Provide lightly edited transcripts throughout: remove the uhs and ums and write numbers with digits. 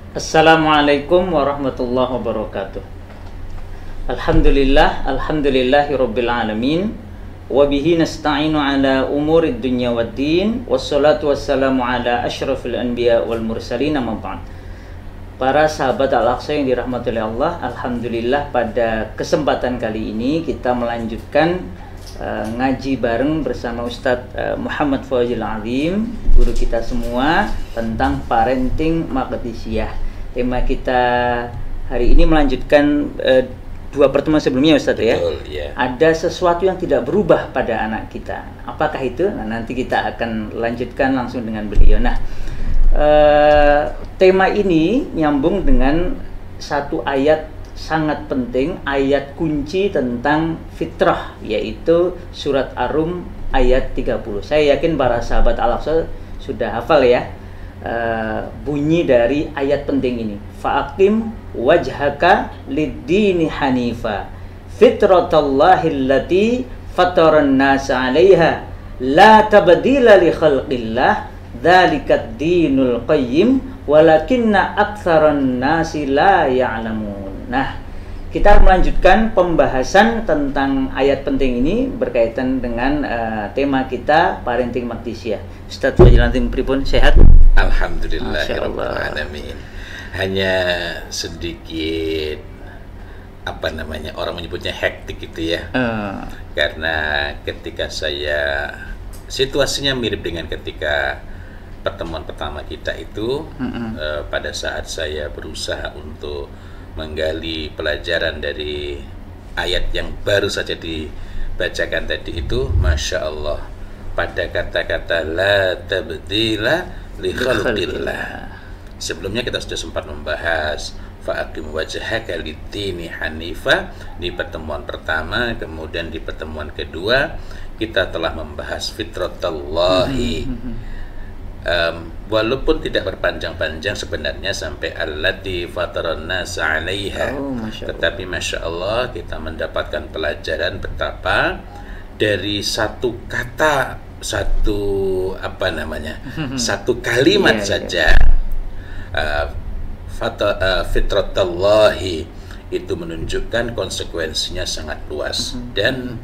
Assalamualaikum warahmatullahi wabarakatuh. Alhamdulillahirabbil alamin wa bihi nasta'inu ala umurid dunya waddin wassalatu wassalamu ala asyrafil anbiya wal mursalin amma ba'd. Para sahabat Al-Aqsa yang dirahmati oleh Allah, alhamdulillah pada kesempatan kali ini kita melanjutkan ngaji bareng bersama Ustadz Muhammad Fawzil Azim, guru kita semua, tentang parenting maqdisiyah. Tema kita hari ini melanjutkan dua pertemuan sebelumnya, Ustadz, ya. Betul, ya. Ada sesuatu yang tidak berubah pada anak kita. Apakah itu? Nah, nanti kita akan lanjutkan langsung dengan beliau. Nah, tema ini nyambung dengan satu ayat sangat penting, ayat kunci tentang fitrah, yaitu surat Ar-Rum ayat 30. Saya yakin para sahabat Al-Aqsa sudah hafal ya bunyi dari ayat penting ini. Fa'aqim wajhaka lid-dini hanifa fitratallahi allati fataran nasa 'alaiha la tabdila li khalqillah dzalikat dinul qayyim walakinna aktsaran nasi la ya'lamun. Nah, kita melanjutkan pembahasan tentang ayat penting ini berkaitan dengan tema kita parenting maqdisiyah. Ustadz Fawzil Azim pripun, sehat? Alhamdulillahirabbil alamin. Hanya sedikit orang menyebutnya hektik gitu ya. Karena ketika saya situasinya mirip dengan ketika pertemuan pertama kita itu, pada saat saya berusaha untuk menggali pelajaran dari ayat yang baru saja dibacakan tadi itu, Masya Allah, pada kata-kata la tabdila li khalqillah. Sebelumnya kita sudah sempat membahas fa'aqim wajhaka lid-dini hanifa di pertemuan pertama, kemudian di pertemuan kedua kita telah membahas fitratallahi. Walaupun tidak berpanjang-panjang sebenarnya sampai allati fataran nasa 'alaiha, tetapi Masya Allah kita mendapatkan pelajaran betapa dari satu kata, satu kalimat saja, fitratallahi itu menunjukkan konsekuensinya sangat luas. Dan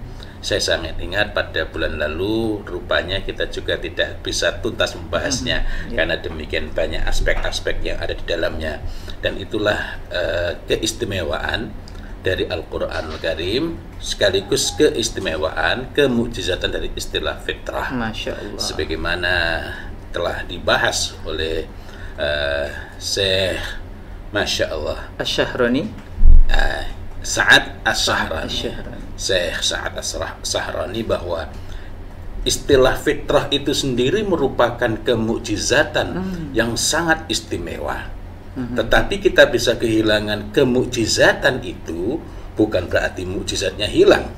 saya sangat ingat pada bulan lalu rupanya kita juga tidak bisa tuntas membahasnya karena demikian banyak aspek-aspek yang ada di dalamnya. Dan itulah keistimewaan dari Al-Quranul Karim, sekaligus keistimewaan, kemukjizatan dari istilah fitrah. Masya Allah. Sebagaimana telah dibahas oleh Syekh Masya Allah Asy-Syahrani, Sa'ad Asy-Syahrani, Syekh Sa'ad Asy-Syahrani, bahwa istilah fitrah itu sendiri merupakan kemukjizatan yang sangat istimewa. Tetapi kita bisa kehilangan kemukjizatan itu bukan berarti mukjizatnya hilang.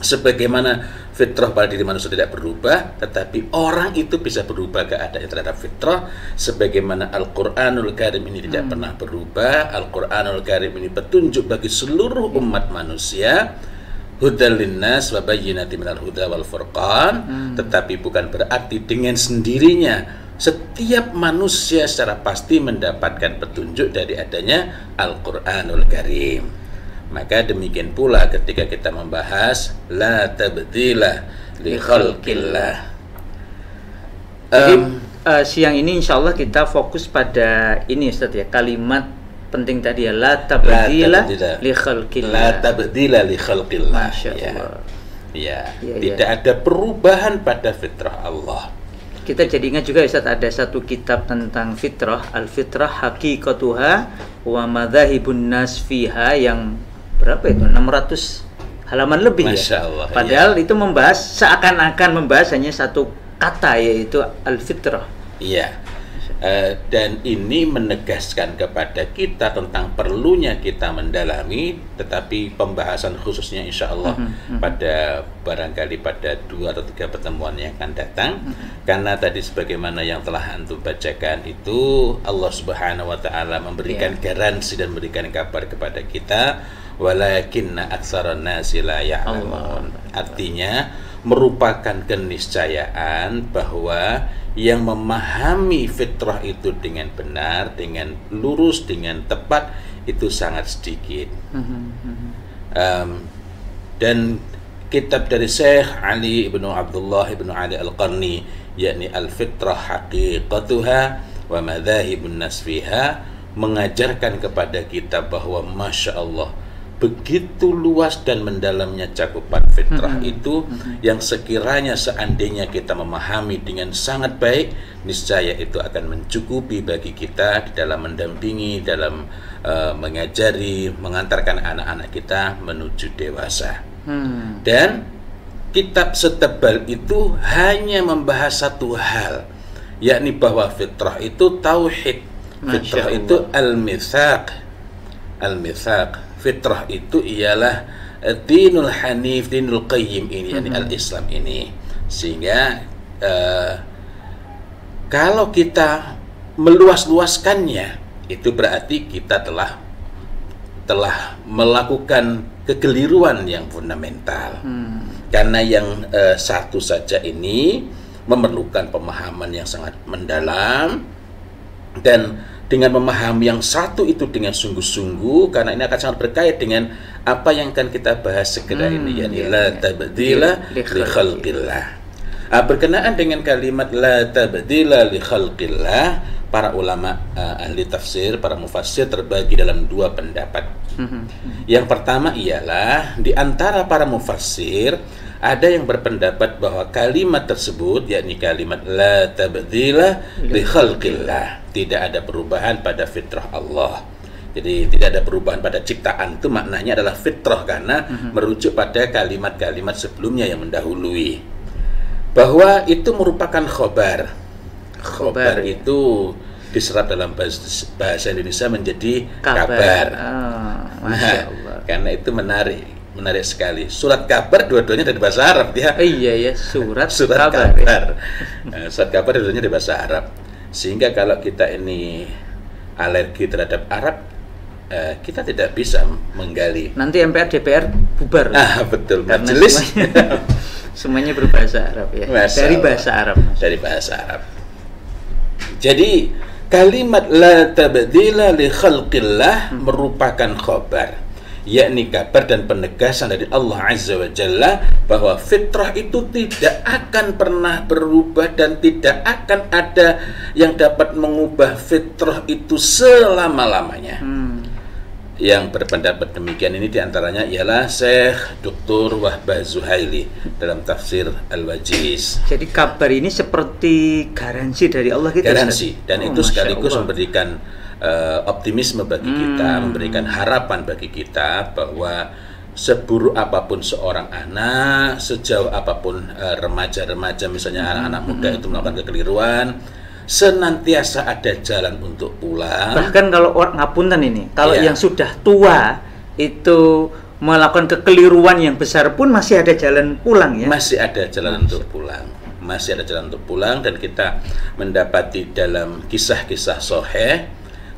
Sebagaimana fitrah pada diri manusia tidak berubah, tetapi orang itu bisa berubah keadaan terhadap fitrah. Sebagaimana Al-Quranul Karim ini tidak pernah berubah. Al-Quranul Karim ini petunjuk bagi seluruh umat manusia, hudal linnas wa bayyinatin minal huda wal furqan. Tetapi bukan berarti dengan sendirinya setiap manusia secara pasti mendapatkan petunjuk dari adanya Al-Quranul Karim. Maka demikian pula ketika kita membahas la tabdila li khalqillah. Siang ini insya Allah kita fokus pada ini, Ustadz, ya, kalimat penting tadi ya, la tabdila li khalqillah. La tabdila li khalqillah. Masya Allah. Tidak ada perubahan pada fitrah Allah. Kita jadi ingat juga, Ustadz, ada satu kitab tentang fitrah, Al-Fitrah Haqiqatuha wa Madzahibun Nas Fiha, yang berapa itu? 600 halaman lebih. Masya ya. Allah, Padahal itu membahas, seakan-akan membahas hanya satu kata, yaitu Al-Fitrah. Iya. Dan ini menegaskan kepada kita tentang perlunya kita mendalami, tetapi pembahasan khususnya insya Allah pada barangkali pada 2 atau 3 pertemuan yang akan datang. Karena tadi sebagaimana yang telah antum bacakan itu, Allah Subhanahu wa Ta'ala memberikan garansi dan memberikan kabar kepada kita, walakinna aktsaran nasi la ya'lamun. Artinya merupakan keniscayaan bahwa yang memahami fitrah itu dengan benar, dengan lurus, dengan tepat itu sangat sedikit. Dan kitab dari Syekh Ali ibnu Abdullah ibnu Ali Al-Qarni, yakni Al-Fitrah Haqiqatuha wa Madzahibun Nas Fiha, mengajarkan kepada kita bahwa Masya Allah, begitu luas dan mendalamnya cakupan fitrah itu, yang sekiranya seandainya kita memahami dengan sangat baik, niscaya itu akan mencukupi bagi kita di dalam mendampingi, dalam mengajari, mengantarkan anak-anak kita menuju dewasa. Dan kitab setebal itu hanya membahas satu hal, yakni bahwa fitrah itu tauhid, fitrah itu al-mitsaq. Fitrah itu ialah dinul hanif, dinul qayyim ini, yakni al-Islam ini. Sehingga kalau kita meluas-luaskannya, itu berarti kita telah melakukan kekeliruan yang fundamental. Karena yang satu saja ini memerlukan pemahaman yang sangat mendalam, dan dengan memahami yang satu itu dengan sungguh-sungguh, karena ini akan sangat berkait dengan apa yang akan kita bahas segera ini, yakni la tabdila li khalqillah. Berkenaan dengan kalimat la tabdila li khalqillah, para ulama ahli tafsir, para mufassir terbagi dalam dua pendapat. Yang pertama ialah di antara para mufassir ada yang berpendapat bahwa kalimat tersebut, yakni kalimat la tabdila li khalqillah, tidak ada perubahan pada fitrah Allah. Jadi tidak ada perubahan pada ciptaan, itu maknanya adalah fitrah, karena merujuk pada kalimat-kalimat sebelumnya yang mendahului. Bahwa itu merupakan khobar. Khobar itu diserap dalam bahasa Indonesia menjadi kabar. Masya Allah. Karena itu menarik sekali. Surat kabar dua-duanya dari bahasa Arab ya. Iya ya, surat kabar. Ya. Surat kabar dua-duanya dari bahasa Arab. Sehingga kalau kita ini alergi terhadap Arab, kita tidak bisa menggali. Nanti MPR DPR bubar. Betul. Majelis semuanya berbahasa Arab ya. Dari bahasa Arab. Dari bahasa Arab. Jadi kalimat la tabdila li khalqillah merupakan khabar, yakni kabar dan penegasan dari Allah Azza wa Jalla bahwa fitrah itu tidak akan pernah berubah dan tidak akan ada yang dapat mengubah fitrah itu selama-lamanya. Yang berpendapat demikian ini diantaranya ialah Syekh Dr. Wahbah Zuhaili dalam tafsir Al-Wajiz. Jadi kabar ini seperti garansi dari Allah gitu. Garansi, dan itu sekaligus memberikan optimisme bagi kita, memberikan harapan bagi kita bahwa seburuk apapun seorang anak, sejauh apapun remaja-remaja misalnya anak-anak muda itu melakukan kekeliruan, senantiasa ada jalan untuk pulang. Bahkan kalau orang ngapunten ini, kalau yang sudah tua itu melakukan kekeliruan yang besar pun masih ada jalan pulang ya. Masih ada jalan untuk pulang. Masih ada jalan untuk pulang, dan kita mendapati dalam kisah-kisah sahih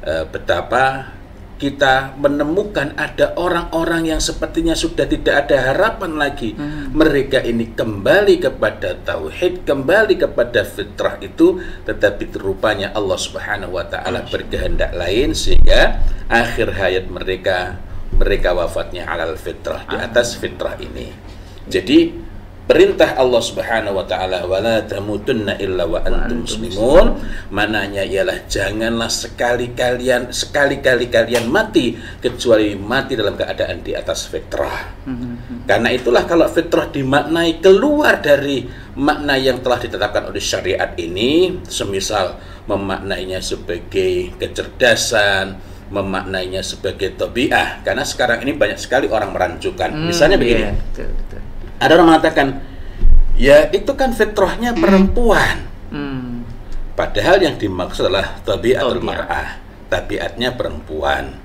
betapa kita menemukan ada orang-orang yang sepertinya sudah tidak ada harapan lagi. Mereka ini kembali kepada tauhid, kembali kepada fitrah itu, tetapi rupanya Allah Subhanahu wa taala berkehendak lain, sehingga akhir hayat mereka wafatnya alal fitrah, di atas fitrah ini. Jadi perintah Allah Subhanahu wa taala wala tamutunna illa wa antum muslimun, maknanya ialah janganlah sekali-kali kalian mati kecuali mati dalam keadaan di atas fitrah. Karena itulah kalau fitrah dimaknai keluar dari makna yang telah ditetapkan oleh syariat ini, semisal memaknainya sebagai kecerdasan, memaknainya sebagai tabiah, karena sekarang ini banyak sekali orang merancukan. Misalnya begini, betul. Ada orang mengatakan, ya itu kan fitrahnya perempuan. Padahal yang dimaksud adalah tabiatul mar'ah, tabiatnya perempuan.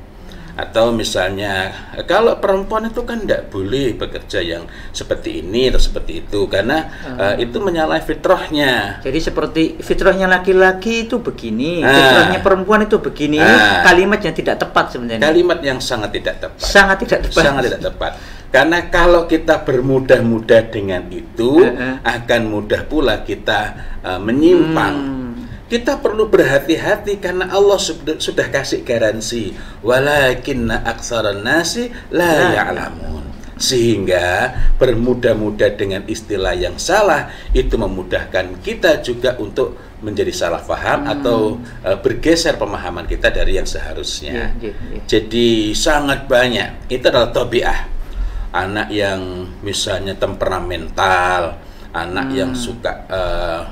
Atau misalnya, kalau perempuan itu kan tidak boleh bekerja yang seperti ini atau seperti itu, karena itu menyalahi fitrahnya. Jadi seperti fitrahnya laki-laki itu begini, fitrahnya perempuan itu begini. Ini kalimat yang tidak tepat sebenarnya. Kalimat yang sangat tidak tepat. Sangat tidak tepat. Sangat tidak tepat. Karena kalau kita bermudah-mudah dengan itu, akan mudah pula kita menyimpang. Kita perlu berhati-hati karena Allah sudah kasih garansi, walakinna aktsaran nasi la ya'lamun. Sehingga bermudah-mudah dengan istilah yang salah itu memudahkan kita juga untuk menjadi salah paham atau bergeser pemahaman kita dari yang seharusnya. Jadi sangat banyak. Itu adalah tabiah. Anak yang misalnya temperamental, anak yang suka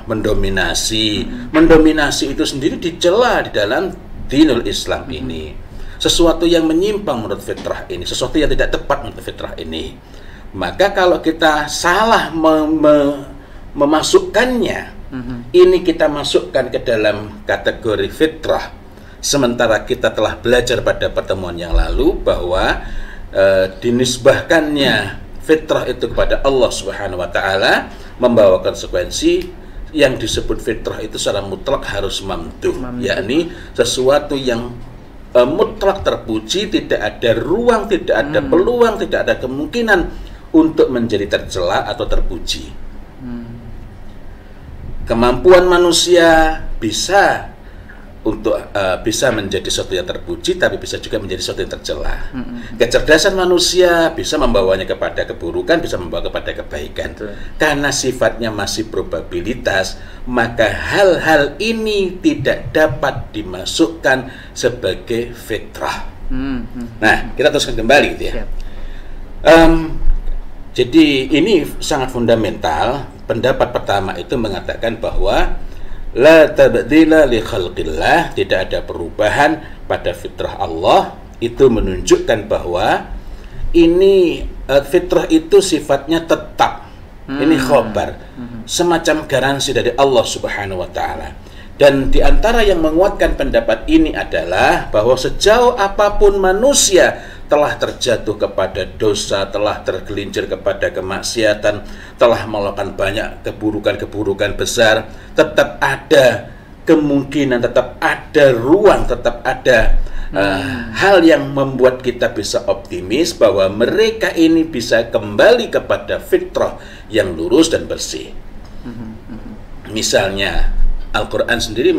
mendominasi. Mendominasi itu sendiri dicela di dalam dinul Islam ini. Sesuatu yang menyimpang menurut fitrah ini, sesuatu yang tidak tepat menurut fitrah ini. Maka kalau kita salah memasukkannya, ini kita masukkan ke dalam kategori fitrah. Sementara kita telah belajar pada pertemuan yang lalu bahwa dinisbahkannya fitrah itu kepada Allah Subhanahu wa taala membawa konsekuensi yang disebut fitrah itu secara mutlak harus mamduh, yakni sesuatu yang mutlak terpuji, tidak ada ruang, tidak ada peluang, tidak ada kemungkinan untuk menjadi tercela atau terpuji. Kemampuan manusia bisa untuk bisa menjadi sesuatu yang terpuji, tapi bisa juga menjadi sesuatu yang tercela. Kecerdasan manusia bisa membawanya kepada keburukan, bisa membawa kepada kebaikan. Karena sifatnya masih probabilitas, maka hal-hal ini tidak dapat dimasukkan sebagai fitrah. Nah, kita teruskan kembali gitu ya. Jadi ini sangat fundamental. Pendapat pertama itu mengatakan bahwa la tabdila li khalqillah, tidak ada perubahan pada fitrah Allah. Itu menunjukkan bahwa ini fitrah itu sifatnya tetap. Ini khobar, semacam garansi dari Allah Subhanahu wa taala. Dan di antara yang menguatkan pendapat ini adalah bahwa sejauh apapun manusia telah terjatuh kepada dosa, telah tergelincir kepada kemaksiatan, telah melakukan banyak keburukan-keburukan besar, tetap ada kemungkinan, tetap ada ruang, tetap ada hal yang membuat kita bisa optimis bahwa mereka ini bisa kembali kepada fitrah yang lurus dan bersih. Misalnya Al-Quran sendiri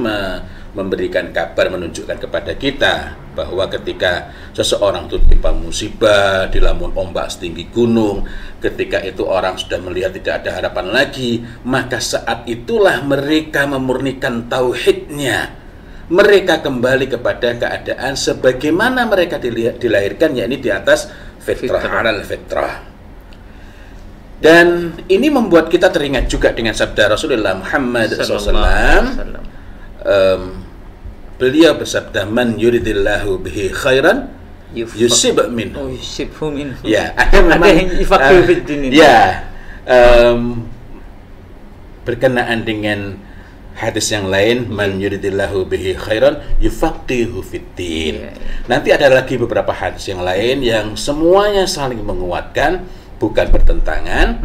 memberikan kabar, menunjukkan kepada kita bahwa ketika seseorang itu timpa musibah, dilamun ombak setinggi gunung, ketika itu orang sudah melihat tidak ada harapan lagi, maka saat itulah mereka memurnikan tauhidnya. Mereka kembali kepada keadaan sebagaimana mereka dilahirkan, yakni di atas fitrah, alal fitrah. Dan ini membuat kita teringat juga dengan sabda Rasulullah Muhammad SAW. Beliau bersabda, man yuridillahu bihi khairan yusib minhu. Ya, ada memang berkenaan dengan hadis yang lain, man yuridillahu bihi khairan yufaqihu fiddin. Nanti ada lagi beberapa hadis yang lain yang semuanya saling menguatkan, bukan bertentangan.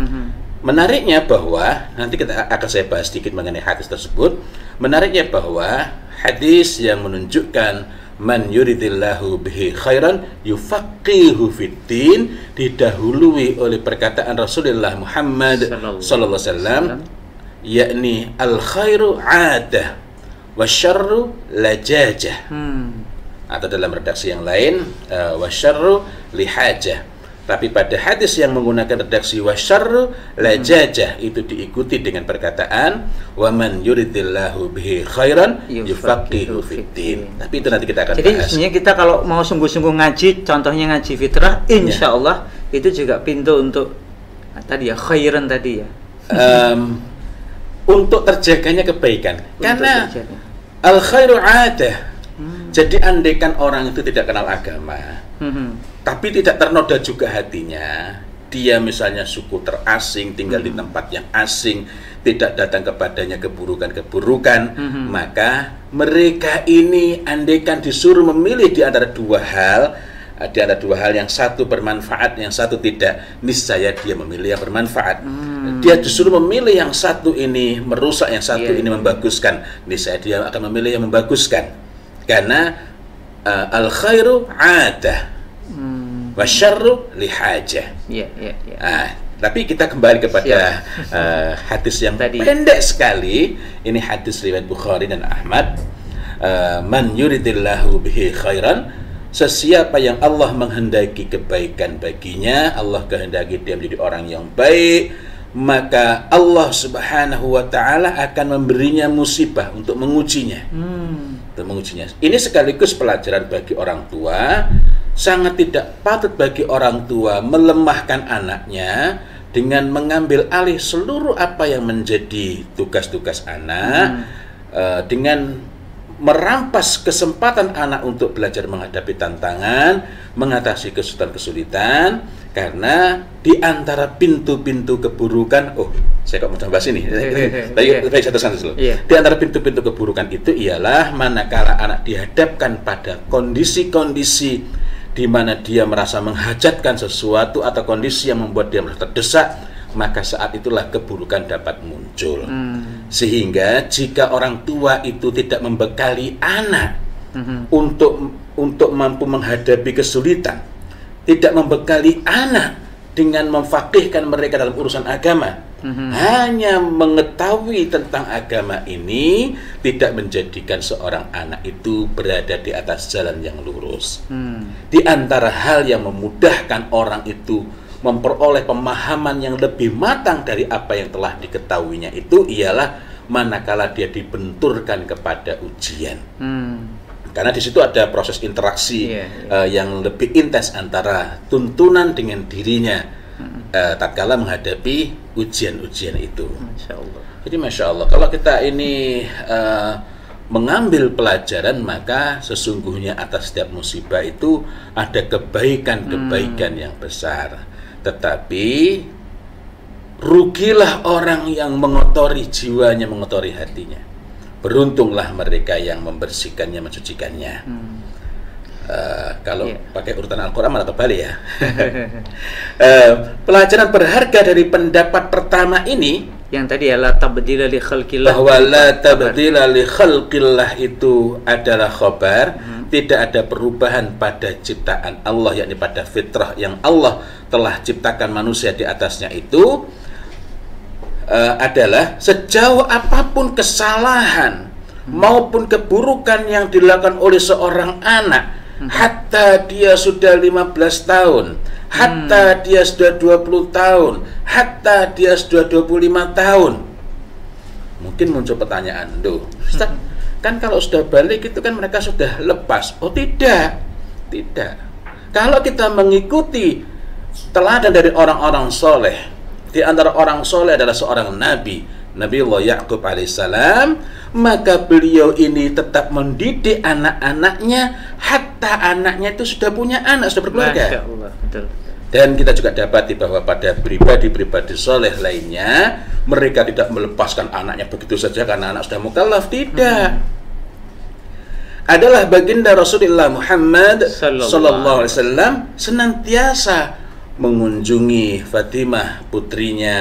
Menariknya bahwa nanti akan saya bahas sedikit mengenai hadis tersebut. Menariknya bahwa hadis yang menunjukkan man yuridillahu bihi khairan yufaqihu fiddin didahului oleh perkataan Rasulullah Muhammad sallallahu alaihi wasallam, yakni al khairu 'adah wasyarru lajajah. Atau dalam redaksi yang lain wasyarru lihajah. Tapi pada hadis yang menggunakan redaksi wasyarru lajajah itu diikuti dengan perkataan wa man yuridillahu bihi khairan yufaqihu fiddin. Tapi itu nanti kita akan bahas. Jadi sebenarnya kita kalau mau sungguh-sungguh ngaji, contohnya ngaji fitrah, insya Allah itu juga pintu untuk tadi ya khairan tadi ya. Untuk terjaganya kebaikan. Karena al khairu 'adah. Jadi andaikan orang itu tidak kenal agama, tapi tidak ternoda juga hatinya, dia misalnya suku terasing, tinggal di tempat yang asing, tidak datang kepadanya keburukan-keburukan, maka mereka ini andaikan disuruh memilih di antara dua hal, yang satu bermanfaat, yang satu tidak, niscaya dia memilih yang bermanfaat. Dia disuruh memilih yang satu ini merusak, yang satu ini membaguskan, niscaya dia akan memilih yang membaguskan. Karena al khairu 'adah. wasyarru lihajah. Iya. Tapi kita kembali kepada hadis yang tadi pendek sekali. Ini hadis riwayat Bukhari dan Ahmad. Man yuridillahu bihi khairan, sesiapa yang Allah menghendaki kebaikan baginya, Allah kehendaki dia menjadi orang yang baik, maka Allah Subhanahu wa ta'ala akan memberinya musibah untuk mengujinya. Ini sekaligus pelajaran bagi orang tua. Sangat tidak patut bagi orang tua melemahkan anaknya dengan mengambil alih seluruh apa yang menjadi tugas-tugas anak, dengan merampas kesempatan anak untuk belajar menghadapi tantangan, mengatasi kesulitan-kesulitan, karena di antara pintu-pintu keburukan, saya kok mau bahas ini. Baik, saya teruskan dulu. Di antara pintu-pintu keburukan itu ialah manakala anak dihadapkan pada kondisi-kondisi di mana dia merasa menghajatkan sesuatu atau kondisi yang membuat dia merasa terdesak, maka saat itulah keburukan dapat muncul. Sehingga jika orang tua itu tidak membekali anak untuk mampu menghadapi kesulitan, tidak membekali anak dengan memfaqihkan mereka dalam urusan agama, hanya mengetahui tentang agama ini tidak menjadikan seorang anak itu berada di atas jalan yang lurus. Di antara hal yang memudahkan orang itu memperoleh pemahaman yang lebih matang dari apa yang telah diketahuinya itu ialah manakala dia dibenturkan kepada ujian. Karena di situ ada proses interaksi yang lebih intens antara tuntunan dengan dirinya tatkala menghadapi ujian-ujian itu. Masya Allah. Jadi Masya Allah, kalau kita ini mengambil pelajaran, maka sesungguhnya atas setiap musibah itu ada kebaikan-kebaikan yang besar. Tetapi rugilah orang yang mengotori jiwanya, mengotori hatinya. Beruntunglah mereka yang membersihkannya, mensucikannya. Kalau pakai urutan Al-Quran malah terbalik ya. Pelajaran berharga dari pendapat pertama ini, yang tadi ya la tabdila li khalqillah, bahwa la tabdila li khalqillah itu adalah khabar, tidak ada perubahan pada ciptaan Allah, yakni pada fitrah yang Allah telah ciptakan manusia di atasnya itu, adalah sejauh apapun kesalahan maupun keburukan yang dilakukan oleh seorang anak, hatta dia sudah 15 tahun, hatta dia sudah 20 tahun, hatta dia sudah 25 tahun. Mungkin muncul pertanyaan, Ustaz, kan kalau sudah balik itu kan mereka sudah lepas. Oh tidak. Kalau kita mengikuti teladan dari orang-orang soleh, di antara orang soleh adalah seorang Nabiullah Ya'qub alaihissalam, maka beliau ini tetap mendidik anak-anaknya hatta anaknya itu sudah punya anak, sudah berkeluarga. Masya Allah, betul. Dan kita juga dapati bahwa pada pribadi-pribadi soleh lainnya, mereka tidak melepaskan anaknya begitu saja karena anak sudah mukallaf, tidak. Adalah baginda Rasulullah Muhammad sallallahu alaihi wasallam senantiasa mengunjungi Fatimah putrinya,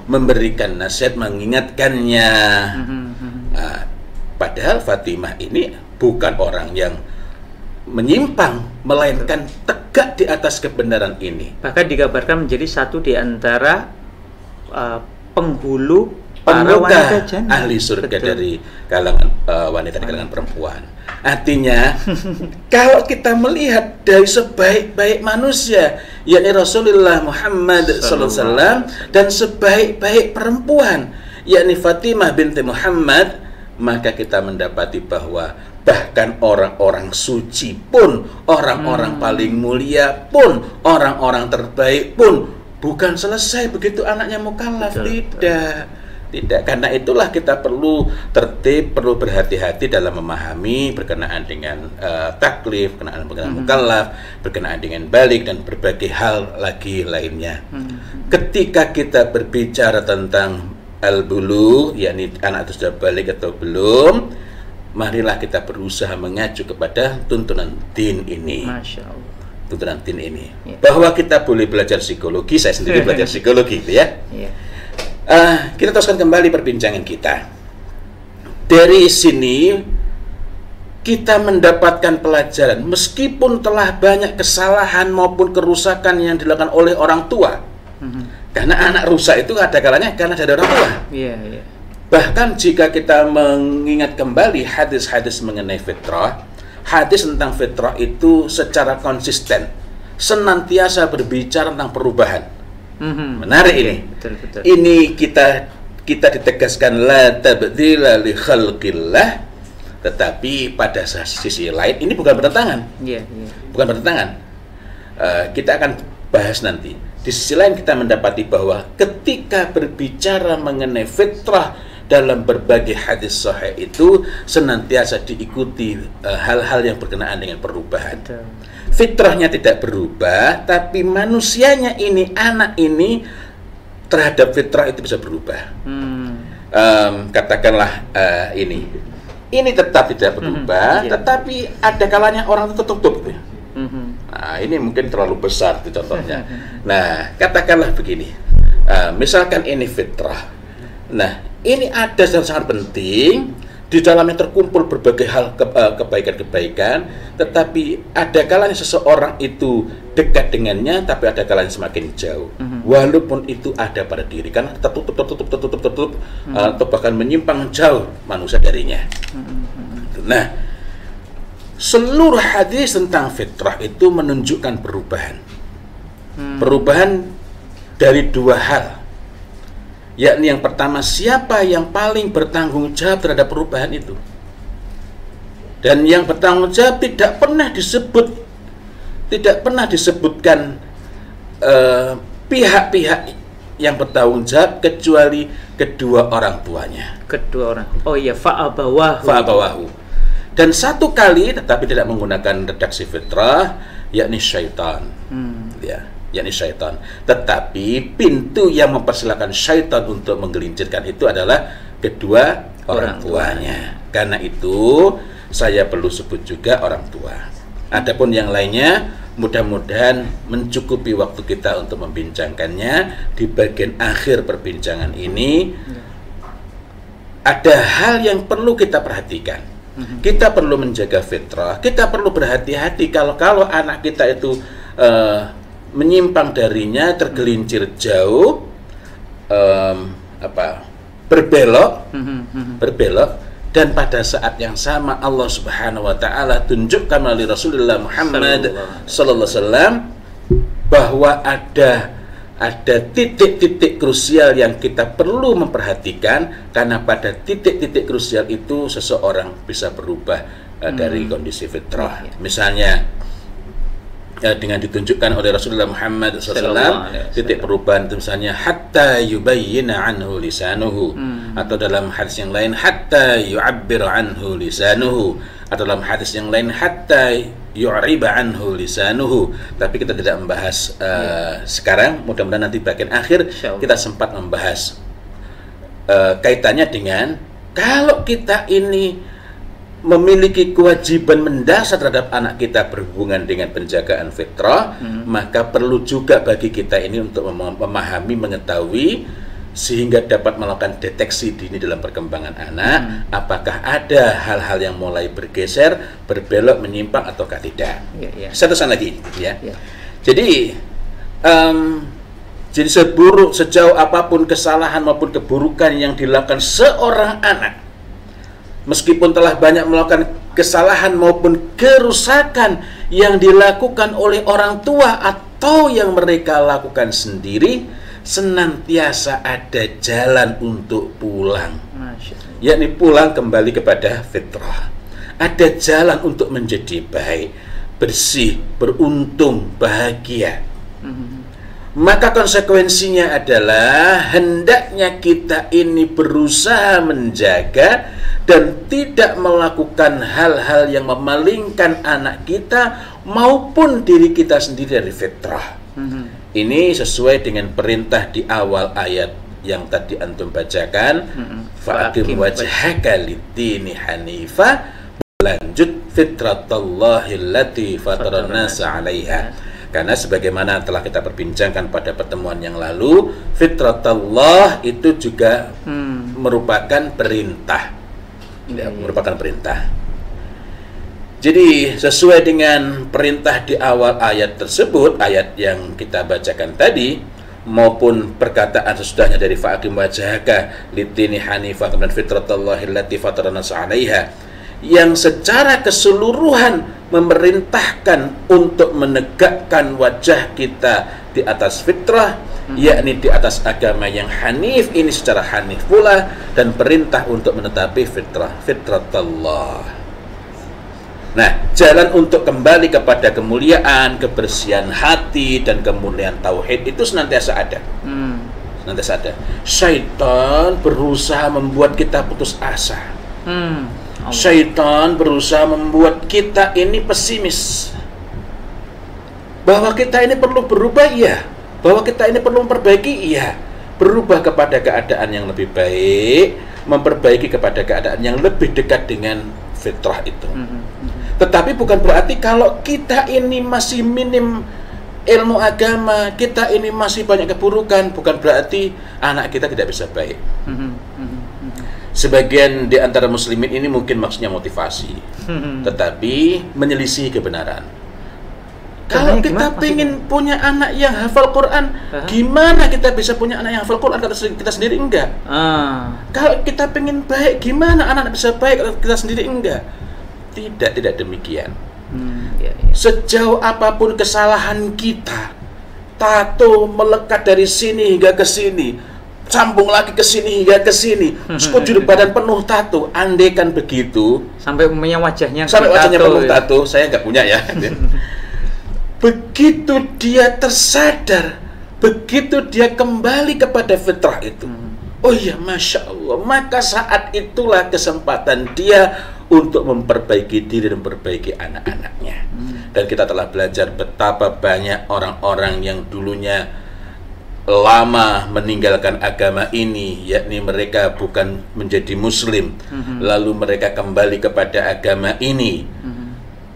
memberikan nasihat, mengingatkannya. Padahal Fatimah ini bukan orang yang menyimpang, melainkan tegak di atas kebenaran ini. Bahkan digambarkan menjadi satu di antara penghulu para wanita jannah, ahli surga dari kalangan wanita, di kalangan perempuan. Artinya kalau kita melihat dari sebaik-baik manusia, yakni Rasulullah Muhammad SAW, dan sebaik-baik perempuan, yakni Fatimah binti Muhammad, maka kita mendapati bahwa bahkan orang-orang suci pun, orang-orang paling mulia pun, orang-orang terbaik pun bukan selesai begitu anaknya mukallaf. Tidak, karena itulah kita perlu tertib, perlu berhati-hati dalam memahami berkenaan dengan taklif, berkenaan dengan mukallaf, berkenaan dengan balik, dan berbagai hal lagi lainnya. Ketika kita berbicara tentang al-bulu, yakni anak itu sudah balik atau belum, marilah kita berusaha mengacu kepada tuntunan din ini. Masya Allah. Tuntunan din ini. Bahwa kita boleh belajar psikologi, saya sendiri belajar psikologi, ya. Kita teruskan kembali perbincangan kita. Dari sini kita mendapatkan pelajaran meskipun telah banyak kesalahan maupun kerusakan yang dilakukan oleh orang tua. Karena anak rusak itu ada kalanya karena dari orang tua. Bahkan jika kita mengingat kembali hadis-hadis mengenai fitrah, hadis tentang fitrah itu secara konsisten senantiasa berbicara tentang perubahan. Menarik ini. Betul. Ini kita ditegaskan la tabdila li khalqillah, tetapi pada sisi lain ini bukan bertentangan. Bukan bertentangan. Kita akan bahas nanti. Di sisi lain kita mendapati bahwa ketika berbicara mengenai fitrah dalam berbagai hadis sahih itu senantiasa diikuti hal-hal yang berkenaan dengan perubahan. Fitrahnya tidak berubah, tapi manusianya ini, anak ini terhadap fitrah itu bisa berubah. Katakanlah ini tetap tidak berubah, tetapi ada kalanya orang itu tertutup. Nah, ini mungkin terlalu besar itu contohnya. Nah, katakanlah begini, misalkan ini fitrah. Nah, ini ada yang sangat penting, di dalamnya terkumpul berbagai hal kebaikan-kebaikan, tetapi ada kalanya seseorang itu dekat dengannya, tapi ada kalanya semakin jauh. Walaupun itu ada pada diri, karena tertutup, atau bahkan menyimpang jauh manusia darinya. Nah, seluruh hadis tentang fitrah itu menunjukkan perubahan. Perubahan dari dua hal. Yakni yang pertama, siapa yang paling bertanggung jawab terhadap perubahan itu. Dan yang bertanggung jawab tidak pernah disebutkan pihak-pihak yang bertanggung jawab kecuali kedua orang tuanya. Fa'abawahu. Dan satu kali, tetapi tidak menggunakan redaksi fitrah, yakni syaitan. Yakni syaitan. Tetapi pintu yang mempersilahkan syaitan untuk menggelincirkan itu adalah kedua orang tuanya. Karena itu saya perlu sebut juga orang tua. Adapun yang lainnya mudah-mudahan mencukupi waktu kita untuk membincangkannya. Di bagian akhir perbincangan ini ada hal yang perlu kita perhatikan. Kita perlu menjaga fitrah. Kita perlu berhati-hati kalau anak kita itu menyimpang darinya, tergelincir jauh, berbelok, dan pada saat yang sama Allah Subhanahu wa taala tunjukkan melalui Rasulullah Muhammad sallallahu alaihi wasallam bahwa ada titik-titik krusial yang kita perlu memperhatikan, karena pada titik-titik krusial itu seseorang bisa berubah dari kondisi fitrah. Misalnya dengan ditunjukkan oleh Rasulullah Muhammad SAW titik perubahan itu misalnya hatta yubayyina anhu lisanuhu, atau dalam hadis yang lain hatta yu'abbir anhu lisanuhu, atau dalam hadis yang lain hatta yu'riba anhu lisanuhu. Tapi kita tidak membahas sekarang, mudah-mudahan nanti bagian akhir kita sempat membahas kaitannya dengan kalau kita ini memiliki kewajiban mendasar terhadap anak kita berhubungan dengan penjagaan fitrah, maka perlu juga bagi kita ini untuk memahami, mengetahui, sehingga dapat melakukan deteksi dini dalam perkembangan anak, apakah ada hal-hal yang mulai bergeser, berbelok, menyimpang ataukah tidak. Satu lagi, ya. Jadi sejauh apapun kesalahan maupun keburukan yang dilakukan seorang anak, meskipun telah banyak melakukan kesalahan maupun kerusakan yang dilakukan oleh orang tua atau yang mereka lakukan sendiri, senantiasa ada jalan untuk pulang, yakni pulang kembali kepada fitrah. Ada jalan untuk menjadi baik, bersih, beruntung, bahagia. Maka konsekuensinya adalah hendaknya kita ini berusaha menjaga dan tidak melakukan hal-hal yang memalingkan anak kita maupun diri kita sendiri dari fitrah. Ini sesuai dengan perintah di awal ayat yang tadi antum bacakan, fa'aqim wajhaka lid-dini hanifa, lanjut fitratallahi allati fataran nasa 'alaiha. Karena sebagaimana telah kita perbincangkan pada pertemuan yang lalu, fitratullah itu juga merupakan perintah. Merupakan perintah. Jadi sesuai dengan perintah di awal ayat tersebut, ayat yang kita bacakan tadi, maupun perkataan sesudahnya dari fa'aqim wajhaka lid-dini hanifah kemudian fitratallahi allati fatarana 'alaiha, yang secara keseluruhan memerintahkan untuk menegakkan wajah kita di atas fitrah, yakni di atas agama yang hanif ini secara hanif pula, dan perintah untuk menetapi fitratallah. Nah, jalan untuk kembali kepada kemuliaan, kebersihan hati, dan kemuliaan tauhid itu senantiasa ada. Senantiasa ada. Syaitan berusaha membuat kita putus asa. Syaitan berusaha membuat kita ini pesimis. Bahwa kita ini perlu berubah, iya. Bahwa kita ini perlu memperbaiki, iya. Berubah kepada keadaan yang lebih baik, memperbaiki kepada keadaan yang lebih dekat dengan fitrah itu. Tetapi bukan berarti kalau kita ini masih minim ilmu agama, kita ini masih banyak keburukan, bukan berarti anak kita tidak bisa baik. Sebagian di antara muslimin ini mungkin maksudnya motivasi, tetapi menyelisih kebenaran. Kalau kita pengen punya anak yang hafal Quran, gimana kita bisa punya anak yang hafal Quran kalau kita sendiri enggak? Kalau kita pengen baik, gimana anak bisa baik kalau kita sendiri enggak? Tidak demikian. Sejauh apapun kesalahan kita, tato melekat dari sini hingga ke sini, sambung lagi ke sini hingga ke sini, sekujur badan penuh tato. Andaikan begitu, sampai umumnya wajahnya penuh tato, saya nggak punya ya. Begitu dia tersadar, begitu dia kembali kepada fitrah itu, oh ya, Masya Allah, maka saat itulah kesempatan dia untuk memperbaiki diri dan memperbaiki anak-anaknya. Dan kita telah belajar betapa banyak orang-orang yang dulunya lama meninggalkan agama ini, yakni mereka bukan menjadi muslim, lalu mereka kembali kepada agama ini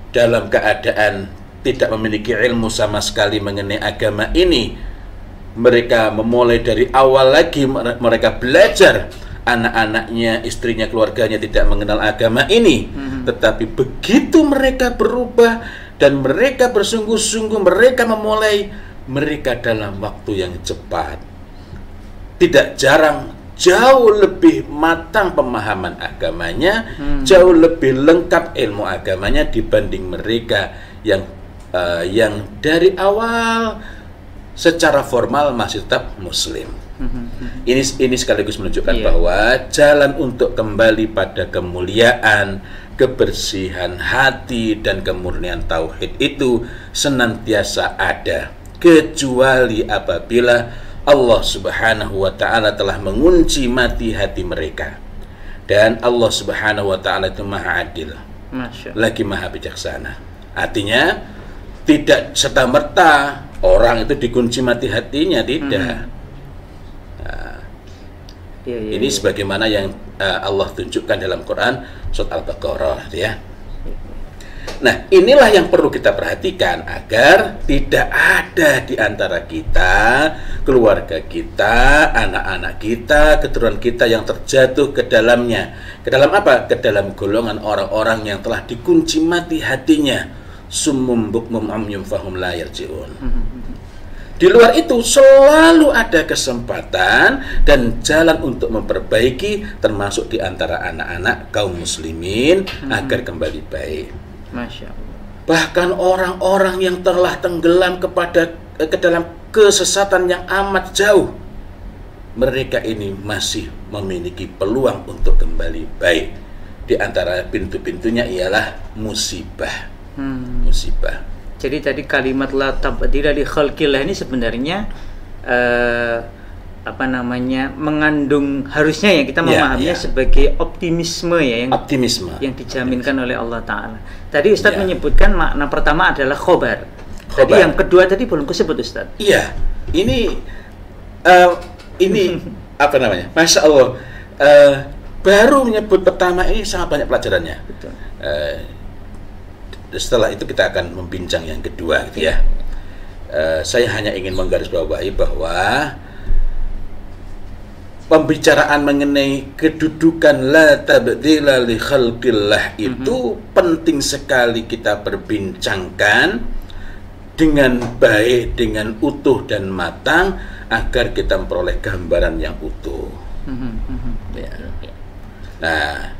dalam keadaan tidak memiliki ilmu sama sekali mengenai agama ini. Mereka memulai dari awal lagi, mereka belajar. Anak-anaknya, istrinya, keluarganya tidak mengenal agama ini. Tetapi begitu mereka berubah dan mereka bersungguh-sungguh, mereka memulai, mereka dalam waktu yang cepat, tidak jarang jauh lebih matang pemahaman agamanya, jauh lebih lengkap ilmu agamanya dibanding mereka yang dari awal secara formal masih tetap muslim. Ini sekaligus menunjukkan bahwa jalan untuk kembali pada kemuliaan, kebersihan hati, dan kemurnian tauhid itu senantiasa ada, kecuali apabila Allah Subhanahu wa ta'ala telah mengunci mati hati mereka. Dan Allah Subhanahu wa ta'ala itu maha adil, lagi maha bijaksana. Artinya tidak serta-merta orang itu dikunci mati hatinya, tidak. Ini sebagaimana yang Allah tunjukkan dalam Quran surat Al-Baqarah, ya. Nah, inilah yang perlu kita perhatikan agar tidak ada di antara kita, keluarga kita, anak-anak kita, keturunan kita yang terjatuh ke dalamnya. Ke dalam apa? Ke dalam golongan orang-orang yang telah dikunci mati hatinya. Summum bukmum umyum fahum la yarji'un. Di luar itu selalu ada kesempatan dan jalan untuk memperbaiki, termasuk di antara anak-anak kaum muslimin agar kembali baik. Masya Allah. Bahkan orang-orang yang telah tenggelam ke dalam kesesatan yang amat jauh, mereka ini masih memiliki peluang untuk kembali baik. Di antara pintu-pintunya ialah musibah. Musibah. Jadi tadi kalimat la tabdila li khalqillah ini sebenarnya mengandung, harusnya ya kita memahaminya sebagai optimisme, ya, yang dijaminkan oleh Allah Ta'ala. Tadi Ustadz menyebutkan makna pertama adalah khobar. Tadi yang kedua tadi belum disebut Ustadz. Iya, ini apa namanya? Masya Allah, baru menyebut pertama ini sangat banyak pelajarannya. Betul. Setelah itu kita akan membincang yang kedua, gitu ya. Saya hanya ingin menggarisbawahi bahwa pembicaraan mengenai kedudukan la tabdila li khalqillah itu penting sekali kita perbincangkan dengan baik, dengan utuh dan matang agar kita memperoleh gambaran yang utuh. Ya. Nah,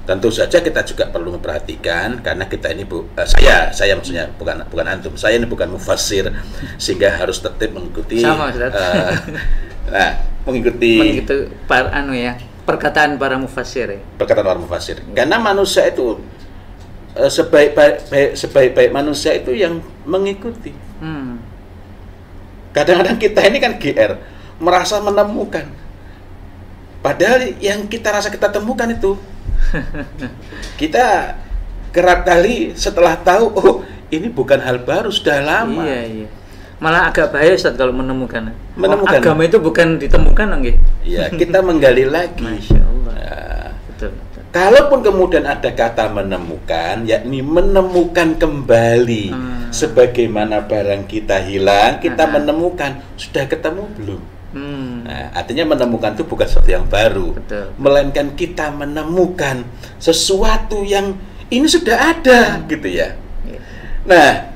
tentu saja kita juga perlu memperhatikan karena kita ini saya maksudnya bukan antum. Saya ini bukan mufassir sehingga harus tetap mengikuti sama, nah, mengikuti perkataan para mufassir. Perkataan para mufassir. Karena manusia itu sebaik-baik manusia itu yang mengikuti. Kadang-kadang kita ini kan GR merasa menemukan, padahal yang kita rasa kita temukan itu kita kerap kali setelah tahu, oh ini bukan hal baru, sudah lama. Iya. Malah agak bahaya Ustaz kalau menemukan. Agama itu bukan ditemukan, nggih. Iya, kita menggali lagi. Masya Allah. Nah, betul. Kalaupun kemudian ada kata menemukan, yakni menemukan kembali sebagaimana barang kita hilang, kita menemukan, sudah ketemu belum? Nah, artinya menemukan itu bukan sesuatu yang baru, melainkan kita menemukan sesuatu yang ini sudah ada, gitu ya. Nah,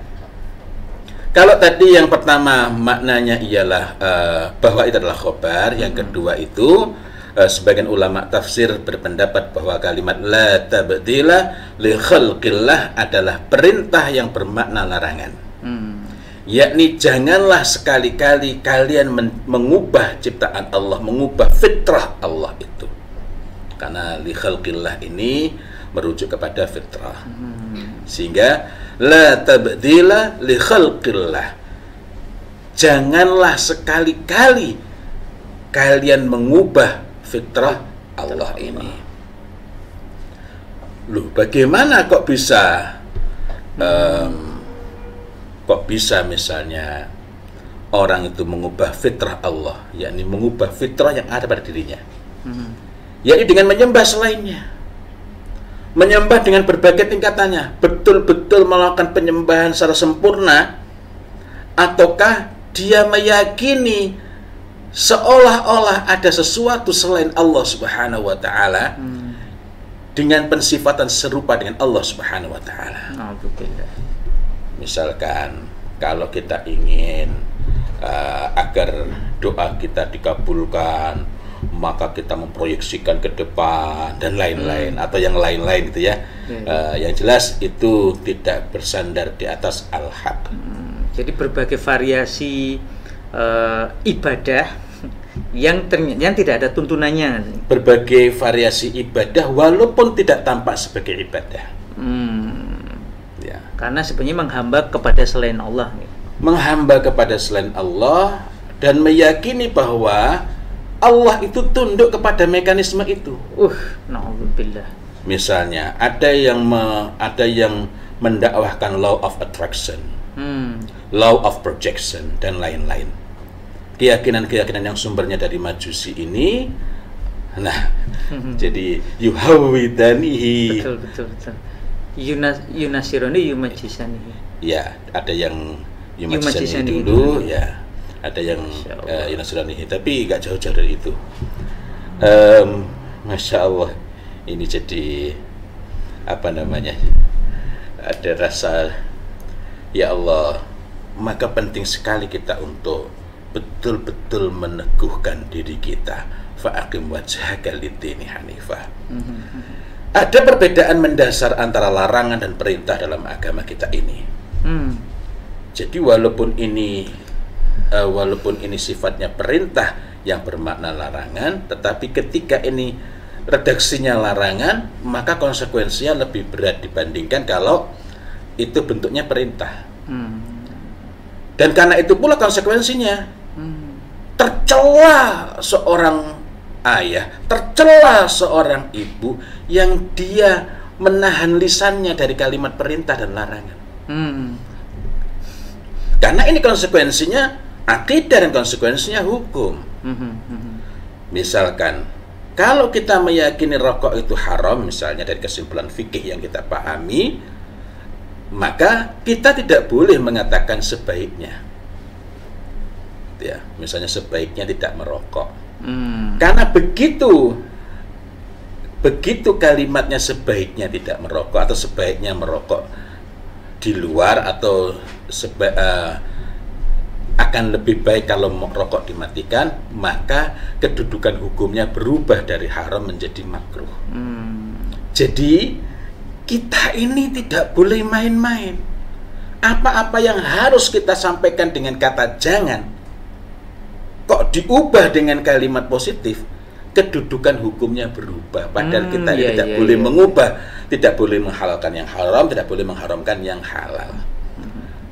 kalau tadi yang pertama maknanya ialah bahwa itu adalah khobar, yang kedua itu sebagian ulama tafsir berpendapat bahwa kalimat la tabdila li khalqillah adalah perintah yang bermakna larangan. Yakni janganlah sekali-kali kalian mengubah ciptaan Allah, mengubah fitrah Allah itu. Karena li khalqillah ini merujuk kepada fitrah. Sehingga la tabdila li khalqillah, janganlah sekali-kali kalian mengubah fitrah Allah ini. Loh, bagaimana kok bisa misalnya orang itu mengubah fitrah Allah, yakni mengubah fitrah yang ada pada dirinya, yakni dengan menyembah selainnya, menyembah dengan berbagai tingkatannya, betul-betul melakukan penyembahan secara sempurna, ataukah dia meyakini seolah-olah ada sesuatu selain Allah Subhanahu wa Ta'ala dengan pensifatan serupa dengan Allah Subhanahu wa Ta'ala. Misalkan kalau kita ingin agar doa kita dikabulkan, maka kita memproyeksikan ke depan dan lain-lain, atau yang lain-lain gitu ya. Yang jelas itu tidak bersandar di atas al-haq. Jadi berbagai variasi ibadah yang tidak ada tuntunannya. Berbagai variasi ibadah walaupun tidak tampak sebagai ibadah. Ya. Karena sebenarnya menghamba kepada selain Allah. Menghamba kepada selain Allah dan meyakini bahwa Allah itu tunduk kepada mekanisme itu. Na'udzubillah. Misalnya ada yang mendakwahkan law of attraction, law of projection dan lain-lain. Keyakinan-keyakinan yang sumbernya dari Majusi ini, nah, jadi yuhawidanihi. Betul. Yunasironi yumajisani. Ya, ada yang yumajisani dulu, ya. Ada yang yunasironi, tapi nggak jauh-jauh dari itu. Masya Allah, ini jadi apa namanya? Ada rasa, ya Allah, maka penting sekali kita untuk betul-betul meneguhkan diri kita. Fa'aqim wajhaka lid-dini hanifah. Ada perbedaan mendasar antara larangan dan perintah dalam agama kita ini. Jadi walaupun ini sifatnya perintah yang bermakna larangan, tetapi ketika ini redaksinya larangan, maka konsekuensinya lebih berat dibandingkan kalau itu bentuknya perintah. Dan karena itu pula konsekuensinya tercela seorang ayah, tercela seorang ibu yang dia menahan lisannya dari kalimat perintah dan larangan. Karena ini konsekuensinya akidah dan konsekuensinya hukum. Misalkan kalau kita meyakini rokok itu haram, misalnya dari kesimpulan fikih yang kita pahami, maka kita tidak boleh mengatakan sebaiknya. Ya, misalnya sebaiknya tidak merokok. Karena begitu kalimatnya sebaiknya tidak merokok atau sebaiknya merokok di luar atau akan lebih baik kalau merokok dimatikan, maka kedudukan hukumnya berubah dari haram menjadi makruh. Jadi kita ini tidak boleh main-main. Apa-apa yang harus kita sampaikan dengan kata jangan, kok diubah dengan kalimat positif, kedudukan hukumnya berubah. Padahal kita tidak boleh mengubah, tidak boleh menghalalkan yang haram, tidak boleh mengharamkan yang halal.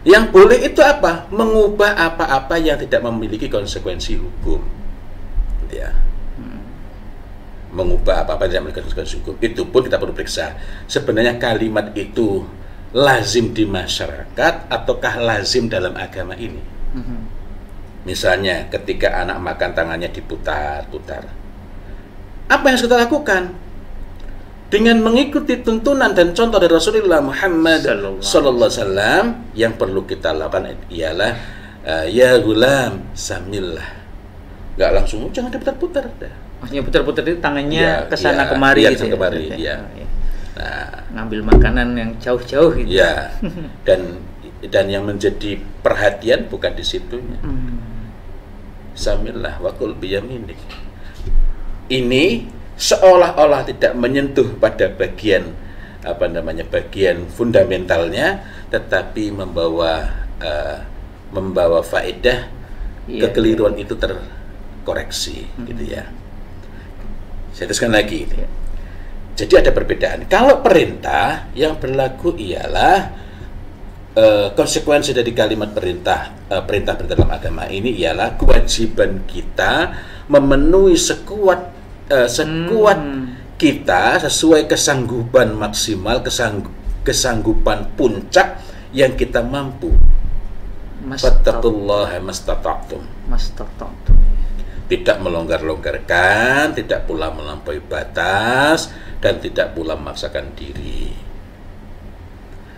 Yang boleh itu apa? Mengubah apa-apa yang tidak memiliki konsekuensi hukum. Ya. Mengubah apa-apa yang tidak memiliki konsekuensi hukum. Itu pun kita perlu periksa. Sebenarnya kalimat itu lazim di masyarakat ataukah lazim dalam agama ini? Misalnya ketika anak makan tangannya diputar-putar. Apa yang harus kita lakukan? Dengan mengikuti tuntunan dan contoh dari Rasulullah Muhammad sallallahu alaihi wasallam, yang perlu kita lakukan ialah ya gulam samillah. Enggak langsung jangan diputar-putar. Maksudnya putar-putar itu tangannya kesana kemari ya, gitu. Kemari, ya. Nah, ngambil makanan yang jauh-jauh gitu. Ya. Dan yang menjadi perhatian bukan di situnya. Samillah wa kul biyaminik. Ini seolah-olah tidak menyentuh pada bagian bagian fundamentalnya, tetapi membawa faedah kekeliruan itu terkoreksi, gitu ya. Saya teruskan lagi. Jadi ada perbedaan. Kalau perintah yang berlaku ialah konsekuensi dari kalimat perintah dalam agama ini ialah kewajiban kita memenuhi sekuat kita sesuai kesanggupan maksimal, kesanggupan puncak yang kita mampu. Fattaqullaha mastata'tum. Tidak melonggar-longgarkan, tidak pula melampaui batas, dan tidak pula memaksakan diri.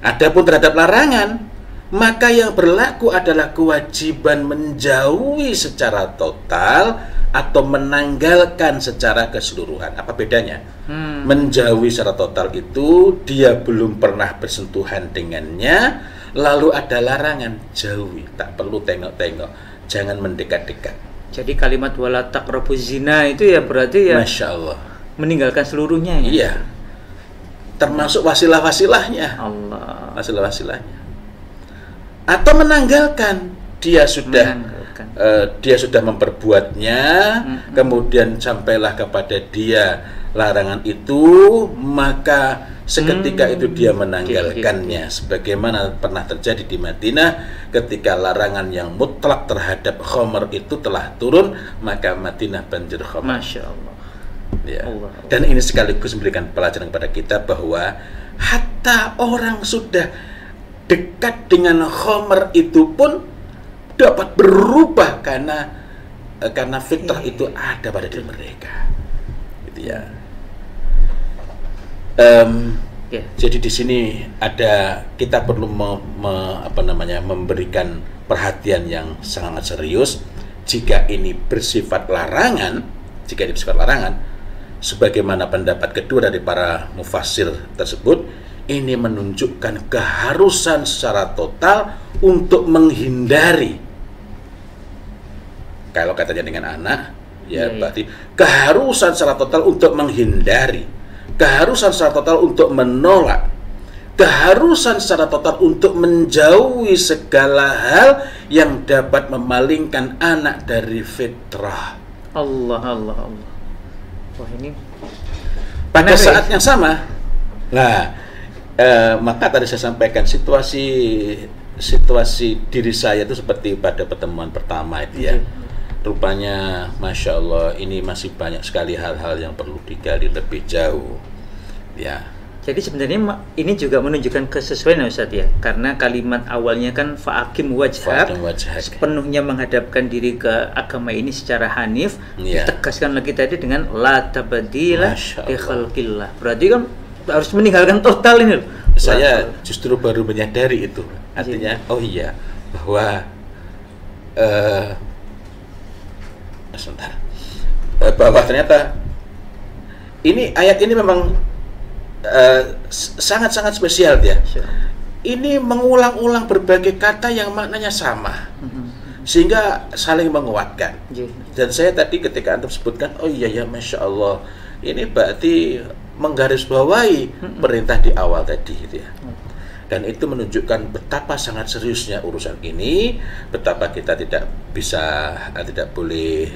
Adapun terhadap larangan, maka yang berlaku adalah kewajiban menjauhi secara total atau menanggalkan secara keseluruhan. Apa bedanya? Menjauhi secara total itu dia belum pernah bersentuhan dengannya, lalu ada larangan, jauhi, tak perlu tengok-tengok, jangan mendekat-dekat. Jadi kalimat wala taqrabuz zina itu ya berarti ya Masya Allah, meninggalkan seluruhnya ya? Iya, termasuk wasilah-wasilahnya. Allah. Wasilah-wasilahnya. Atau menanggalkan, dia sudah memperbuatnya, kemudian sampailah kepada dia larangan itu, maka seketika itu dia menanggalkannya. Sebagaimana pernah terjadi di Madinah ketika larangan yang mutlak terhadap khamr itu telah turun, maka Madinah banjir khamr. Masya Allah. Ya. Dan ini sekaligus memberikan pelajaran kepada kita bahwa hatta orang sudah dekat dengan khamr itu pun dapat berubah karena fitrah itu ada pada diri mereka, gitu ya. Jadi di sini kita perlu memberikan perhatian yang sangat serius jika ini bersifat larangan, sebagaimana pendapat kedua dari para mufassir tersebut, ini menunjukkan keharusan secara total untuk menghindari. Kalau katanya dengan anak, berarti keharusan secara total untuk menghindari, keharusan secara total untuk menolak, keharusan secara total untuk menjauhi segala hal yang dapat memalingkan anak dari fitrah. Allah. Wah, ini pada saat yang sama. Nah, maka tadi saya sampaikan situasi diri saya itu seperti pada pertemuan pertama itu ya. Rupanya Masya Allah ini masih banyak sekali hal-hal yang perlu digali lebih jauh ya. Jadi sebenarnya ini juga menunjukkan kesesuaian Ustaz ya, karena kalimat awalnya kan fa'akim wajhak, sepenuhnya menghadapkan diri ke agama ini secara hanif, ditegaskan lagi tadi dengan la tabdila li khalqillah. Berarti kan harus meninggalkan total ini loh. Saya justru baru menyadari itu. Artinya bahwa sebentar. bahwa ternyata ayat ini memang sangat-sangat spesial ya. Ini mengulang-ulang berbagai kata yang maknanya sama, sehingga saling menguatkan. Dan saya tadi ketika antum sebutkan, oh iya ya, Masya Allah, ini berarti menggarisbawahi perintah di awal tadi gitu ya. Dan itu menunjukkan betapa sangat seriusnya urusan ini, betapa kita tidak boleh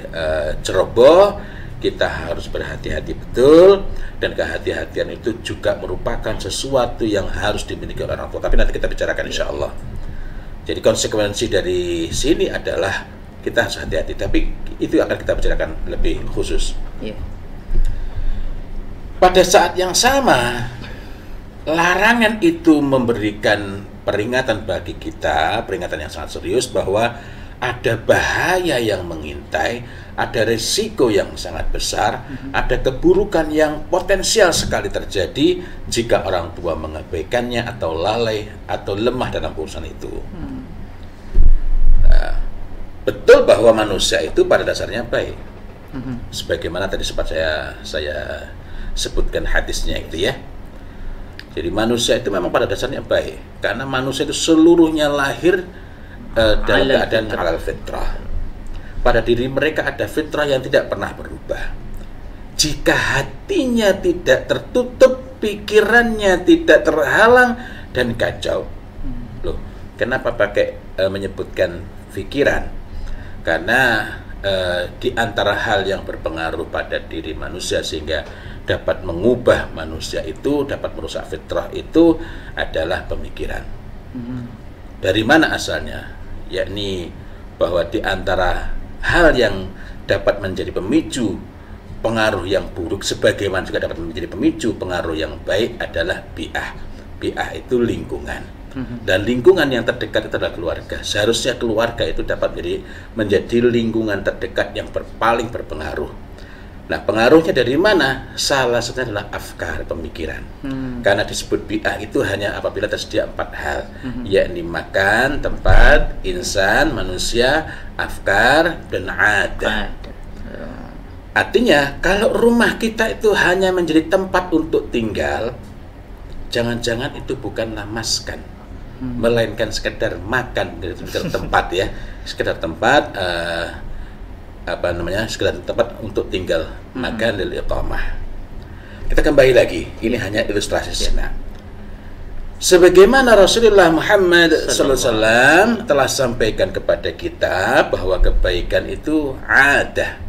ceroboh, kita harus berhati-hati betul, dan kehati-hatian itu juga merupakan sesuatu yang harus dimiliki oleh orang tua. Tapi nanti kita bicarakan insya Allah. Jadi konsekuensi dari sini adalah kita harus hati-hati, tapi itu akan kita bicarakan lebih khusus. Pada saat yang sama, larangan itu memberikan peringatan bagi kita, peringatan yang sangat serius bahwa ada bahaya yang mengintai, ada resiko yang sangat besar, ada keburukan yang potensial sekali terjadi jika orang tua mengabaikannya atau lalai atau lemah dalam urusan itu. Nah, betul bahwa manusia itu pada dasarnya baik, sebagaimana tadi sempat saya sebutkan hadisnya itu ya. Jadi manusia itu memang pada dasarnya baik, karena manusia itu seluruhnya lahir dalam keadaan halal fitrah. Pada diri mereka ada fitrah yang tidak pernah berubah. Jika hatinya tidak tertutup, pikirannya tidak terhalang dan kacau. Loh, kenapa pakai menyebutkan pikiran? Karena di antara hal yang berpengaruh pada diri manusia sehingga dapat mengubah manusia itu, dapat merusak fitrah itu adalah pemikiran. Dari mana asalnya? Yakni bahwa di antara hal yang dapat menjadi pemicu pengaruh yang buruk, sebagaimana juga dapat menjadi pemicu pengaruh yang baik adalah bi'ah. Bi'ah itu lingkungan. Dan lingkungan yang terdekat itu adalah keluarga. Seharusnya keluarga itu dapat menjadi lingkungan terdekat yang paling berpengaruh. Nah, pengaruhnya dari mana? Salah satunya adalah afkar, pemikiran. Karena disebut bi'ah itu hanya apabila tersedia 4 hal, yakni makan, tempat, insan, manusia, afkar, dan adat. Artinya, kalau rumah kita itu hanya menjadi tempat untuk tinggal, jangan-jangan itu bukanlah maskan, melainkan sekedar makan, sekedar tempat ya, sekedar tempat, sekedar tempat untuk tinggal, makan lil iqamah. Kita kembali lagi, ini hanya ilustrasi saja. Sebagaimana Rasulullah Muhammad SAW telah sampaikan kepada kita bahwa kebaikan itu adah.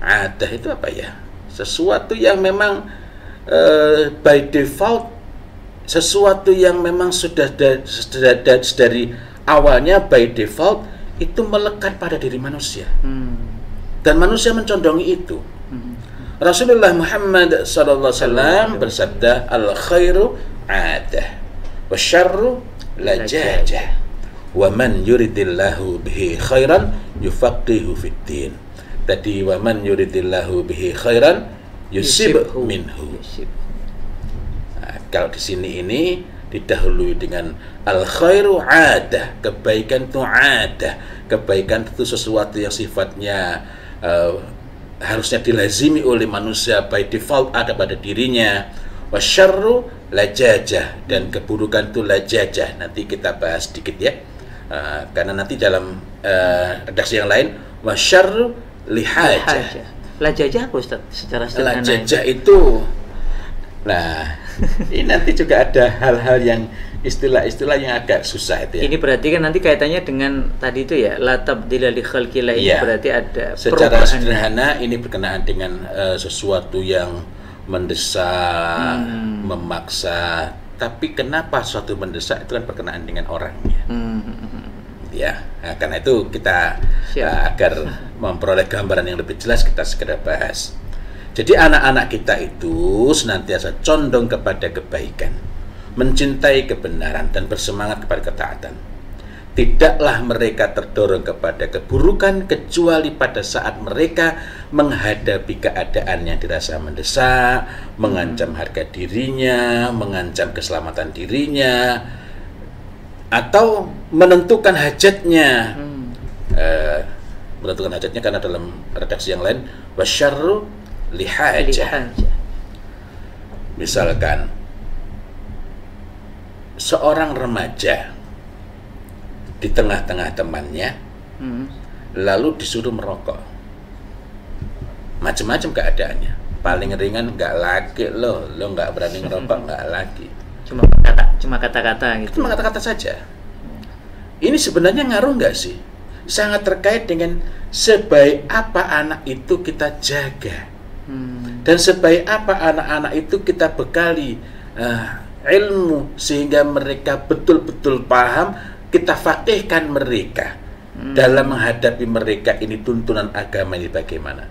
Adah itu apa ya? Sesuatu yang memang by default, sesuatu yang memang sudah dari awalnya by default itu melekat pada diri manusia. Dan manusia mencondongi itu. Rasulullah Muhammad SAW bersabda, al-khairu adah, wasyarru lajajah, wa man yuridillahu bihi khairan yufaqihu fiddin. Tadi wa man yuridillahu bihi khairan yusib minhu. Nah, kalau di sini ini didahului dengan al-khairu adah, kebaikan itu adah, kebaikan itu sesuatu yang sifatnya harusnya dilazimi oleh manusia by default, ada pada dirinya. Wasyarru lajajah, dan keburukan itu lajajah. Nanti kita bahas sedikit ya, karena nanti dalam redaksi yang lain wasyarru lihajah. Lajajah apa Ustaz? Secara sederhana. Lajajah itu, nah ini nanti juga ada hal-hal yang istilah-istilah yang agak susah itu ya. Ini berarti kan nanti kaitannya dengan tadi itu ya, la tabdila li khalqillah, ini berarti ada secara sederhana ini berkenaan dengan sesuatu yang mendesak, memaksa. Tapi kenapa suatu mendesak itu kan berkenaan dengan orangnya. Ya, nah, karena itu kita agar memperoleh gambaran yang lebih jelas kita segera bahas. Jadi anak-anak kita itu senantiasa condong kepada kebaikan, mencintai kebenaran dan bersemangat kepada ketaatan. Tidaklah mereka terdorong kepada keburukan kecuali pada saat mereka menghadapi keadaan yang dirasa mendesak, mengancam harga dirinya, mengancam keselamatan dirinya, atau menentukan hajatnya. menentukan hajatnya, karena dalam redaksi yang lain wasyarru lihajah. Misalkan seorang remaja di tengah-tengah temannya lalu disuruh merokok, macam-macam keadaannya. Paling ringan nggak lagi lo nggak berani ngerokok, nggak lagi. Cuma kata-kata gitu. Cuma kata-kata saja. Ini sebenarnya ngaruh nggak sih? Sangat terkait dengan sebaik apa anak itu kita jaga, dan sebaik apa anak-anak itu kita bekali ilmu sehingga mereka betul-betul paham, kita faqihkan mereka dalam menghadapi mereka ini tuntunan agama ini bagaimana.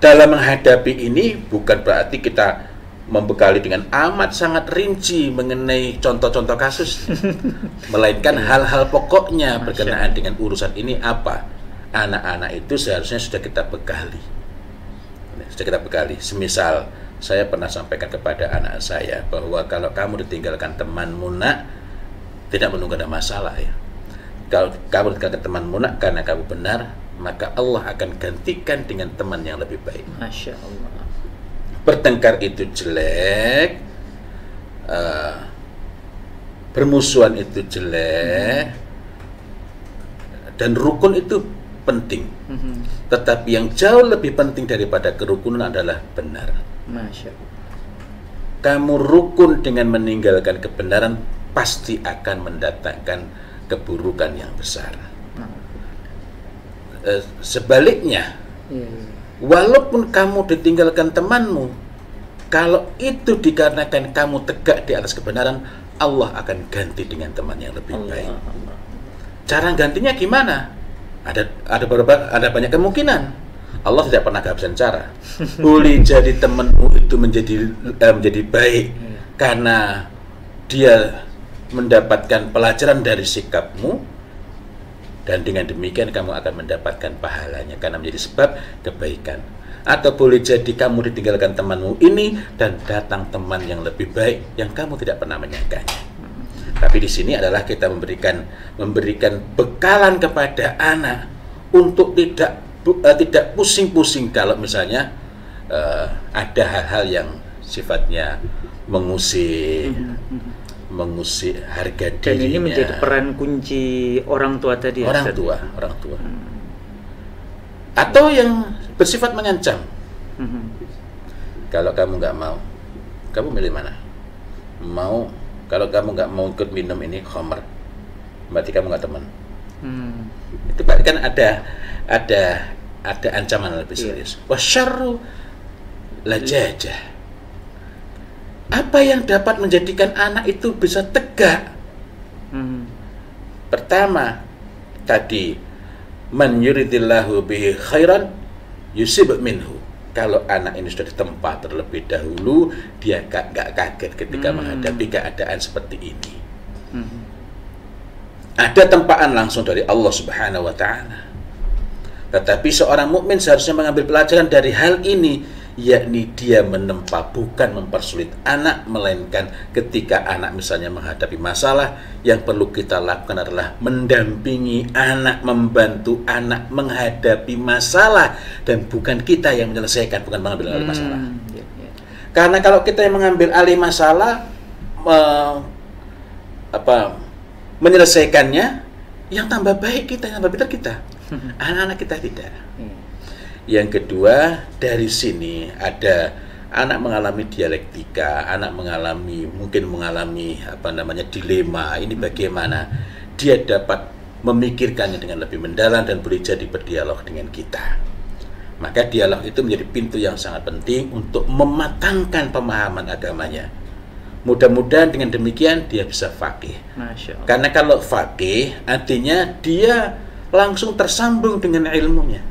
Dalam menghadapi ini bukan berarti kita membekali dengan amat sangat rinci mengenai contoh-contoh kasus, melainkan hal-hal pokoknya berkenaan dengan urusan ini apa. Anak-anak itu seharusnya sudah kita bekali. Semisal saya pernah sampaikan kepada anak saya bahwa kalau kamu ditinggalkan temanmu nak, tidak menunggu ada masalah ya. Kalau kamu ditinggalkan temanmu nak karena kamu benar, maka Allah akan gantikan dengan teman yang lebih baik. Masya Allah. Bertengkar itu jelek, bermusuhan itu jelek, dan rukun itu penting. Tetapi yang jauh lebih penting daripada kerukunan adalah benar. Masya Allah. Kamu rukun dengan meninggalkan kebenaran, pasti akan mendatangkan keburukan yang besar. Sebaliknya, walaupun kamu ditinggalkan temanmu, kalau itu dikarenakan kamu tegak di atas kebenaran, Allah akan ganti dengan teman yang lebih baik. Cara gantinya gimana? Ada banyak kemungkinan. Allah tidak pernah kehabisan cara. Boleh jadi temanmu itu menjadi baik karena dia mendapatkan pelajaran dari sikapmu, dan dengan demikian kamu akan mendapatkan pahalanya karena menjadi sebab kebaikan. Atau boleh jadi kamu ditinggalkan temanmu ini dan datang teman yang lebih baik yang kamu tidak pernah menyangkanya. Tapi di sini adalah kita memberikan bekalan kepada anak untuk tidak pusing-pusing kalau misalnya ada hal-hal yang sifatnya mengusik harga dirinya. Dan ini menjadi peran kunci orang tua tadi. Orang tua. Atau yang bersifat mengancam. Kalau kamu nggak mau, kamu milih mana? Kalau kamu nggak mau ikut minum ini khamr, berarti kamu nggak teman. Itu berarti kan ada ancaman lebih serius. Wasyarru lajajah. Apa yang dapat menjadikan anak itu bisa tegak? Pertama, tadi man yuridillahu bihi khairan yusib minhu. Kalau anak ini sudah ditempa terlebih dahulu, dia gak kaget ketika menghadapi keadaan seperti ini. Ada tempaan langsung dari Allah Subhanahu wa ta'ala. Tetapi seorang mukmin seharusnya mengambil pelajaran dari hal ini, yakni dia menempa, bukan mempersulit anak, melainkan ketika anak misalnya menghadapi masalah, yang perlu kita lakukan adalah mendampingi anak, membantu anak menghadapi masalah, dan bukan kita yang menyelesaikan, bukan mengambil alih masalah. Karena kalau kita yang mengambil alih masalah, menyelesaikannya, yang tambah baik kita, yang tambah pintar kita, anak-anak kita tidak. Yang kedua, dari sini ada anak mengalami dialektika, anak mungkin mengalami dilema. Ini bagaimana dia dapat memikirkannya dengan lebih mendalam dan boleh jadi berdialog dengan kita. Maka dialog itu menjadi pintu yang sangat penting untuk mematangkan pemahaman agamanya. Mudah-mudahan dengan demikian dia bisa faqih. Karena kalau faqih artinya dia langsung tersambung dengan ilmunya.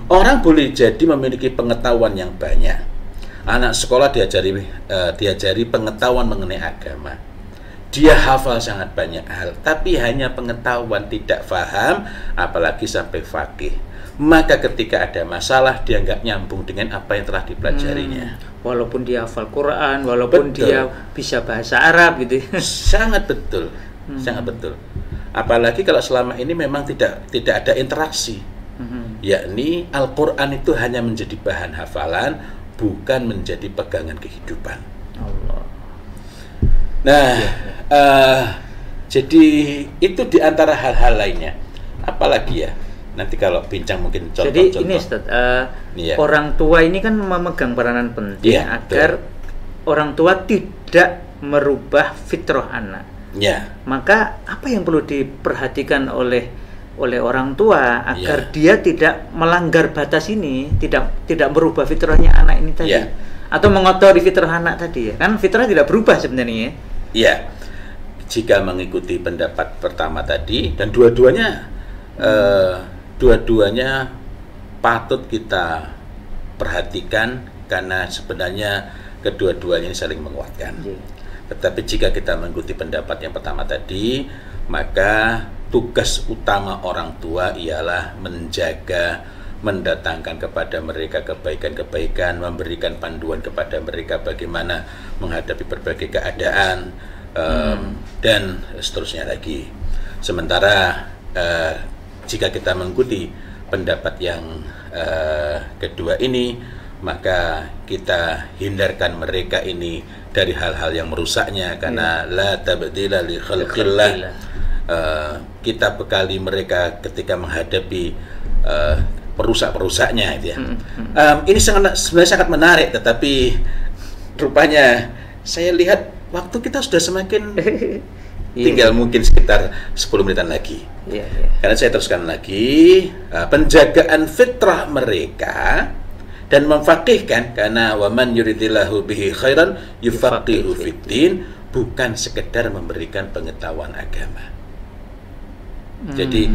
Orang boleh jadi memiliki pengetahuan yang banyak. Anak sekolah diajari pengetahuan mengenai agama. Dia hafal sangat banyak hal, tapi hanya pengetahuan, tidak faham, apalagi sampai faqih. Maka ketika ada masalah, dia nggak nyambung dengan apa yang telah dipelajarinya. Walaupun dia hafal Quran, walaupun dia bisa bahasa Arab gitu. Sangat betul, sangat betul. Apalagi kalau selama ini memang tidak ada interaksi. Yakni Al-Quran itu hanya menjadi bahan hafalan, bukan menjadi pegangan kehidupan. Allah. Nah, jadi itu diantara hal-hal lainnya. Apalagi ya, nanti kalau bincang mungkin contoh-contoh. Jadi ini Ustaz, orang tua ini kan memegang peranan penting agar orang tua tidak merubah fitrah anak. Maka apa yang perlu diperhatikan oleh orang tua agar dia tidak melanggar batas ini, tidak merubah fitrahnya anak ini tadi, atau mengotori fitrah anak tadi ya? Kan fitrah tidak berubah sebenarnya. Ya, jika mengikuti pendapat pertama tadi, dan dua-duanya patut kita perhatikan karena sebenarnya kedua-duanya saling menguatkan. Tetapi jika kita mengikuti pendapat yang pertama tadi, maka tugas utama orang tua ialah menjaga, mendatangkan kepada mereka kebaikan-kebaikan, memberikan panduan kepada mereka bagaimana menghadapi berbagai keadaan, dan seterusnya lagi. Sementara jika kita mengikuti pendapat yang kedua ini, maka kita hindarkan mereka ini dari hal-hal yang merusaknya, karena la tabdila li khalqillah. Kita bekali mereka ketika menghadapi perusak-perusaknya itu ya. Ini sebenarnya sangat menarik, tetapi rupanya saya lihat waktu kita sudah semakin tinggal mungkin sekitar 10 menitan lagi. Karena saya teruskan lagi, penjagaan fitrah mereka dan memfaqihkan, karena waman yuridillahu bihi khairan yufaqihu fiddin, bukan sekedar memberikan pengetahuan agama. Jadi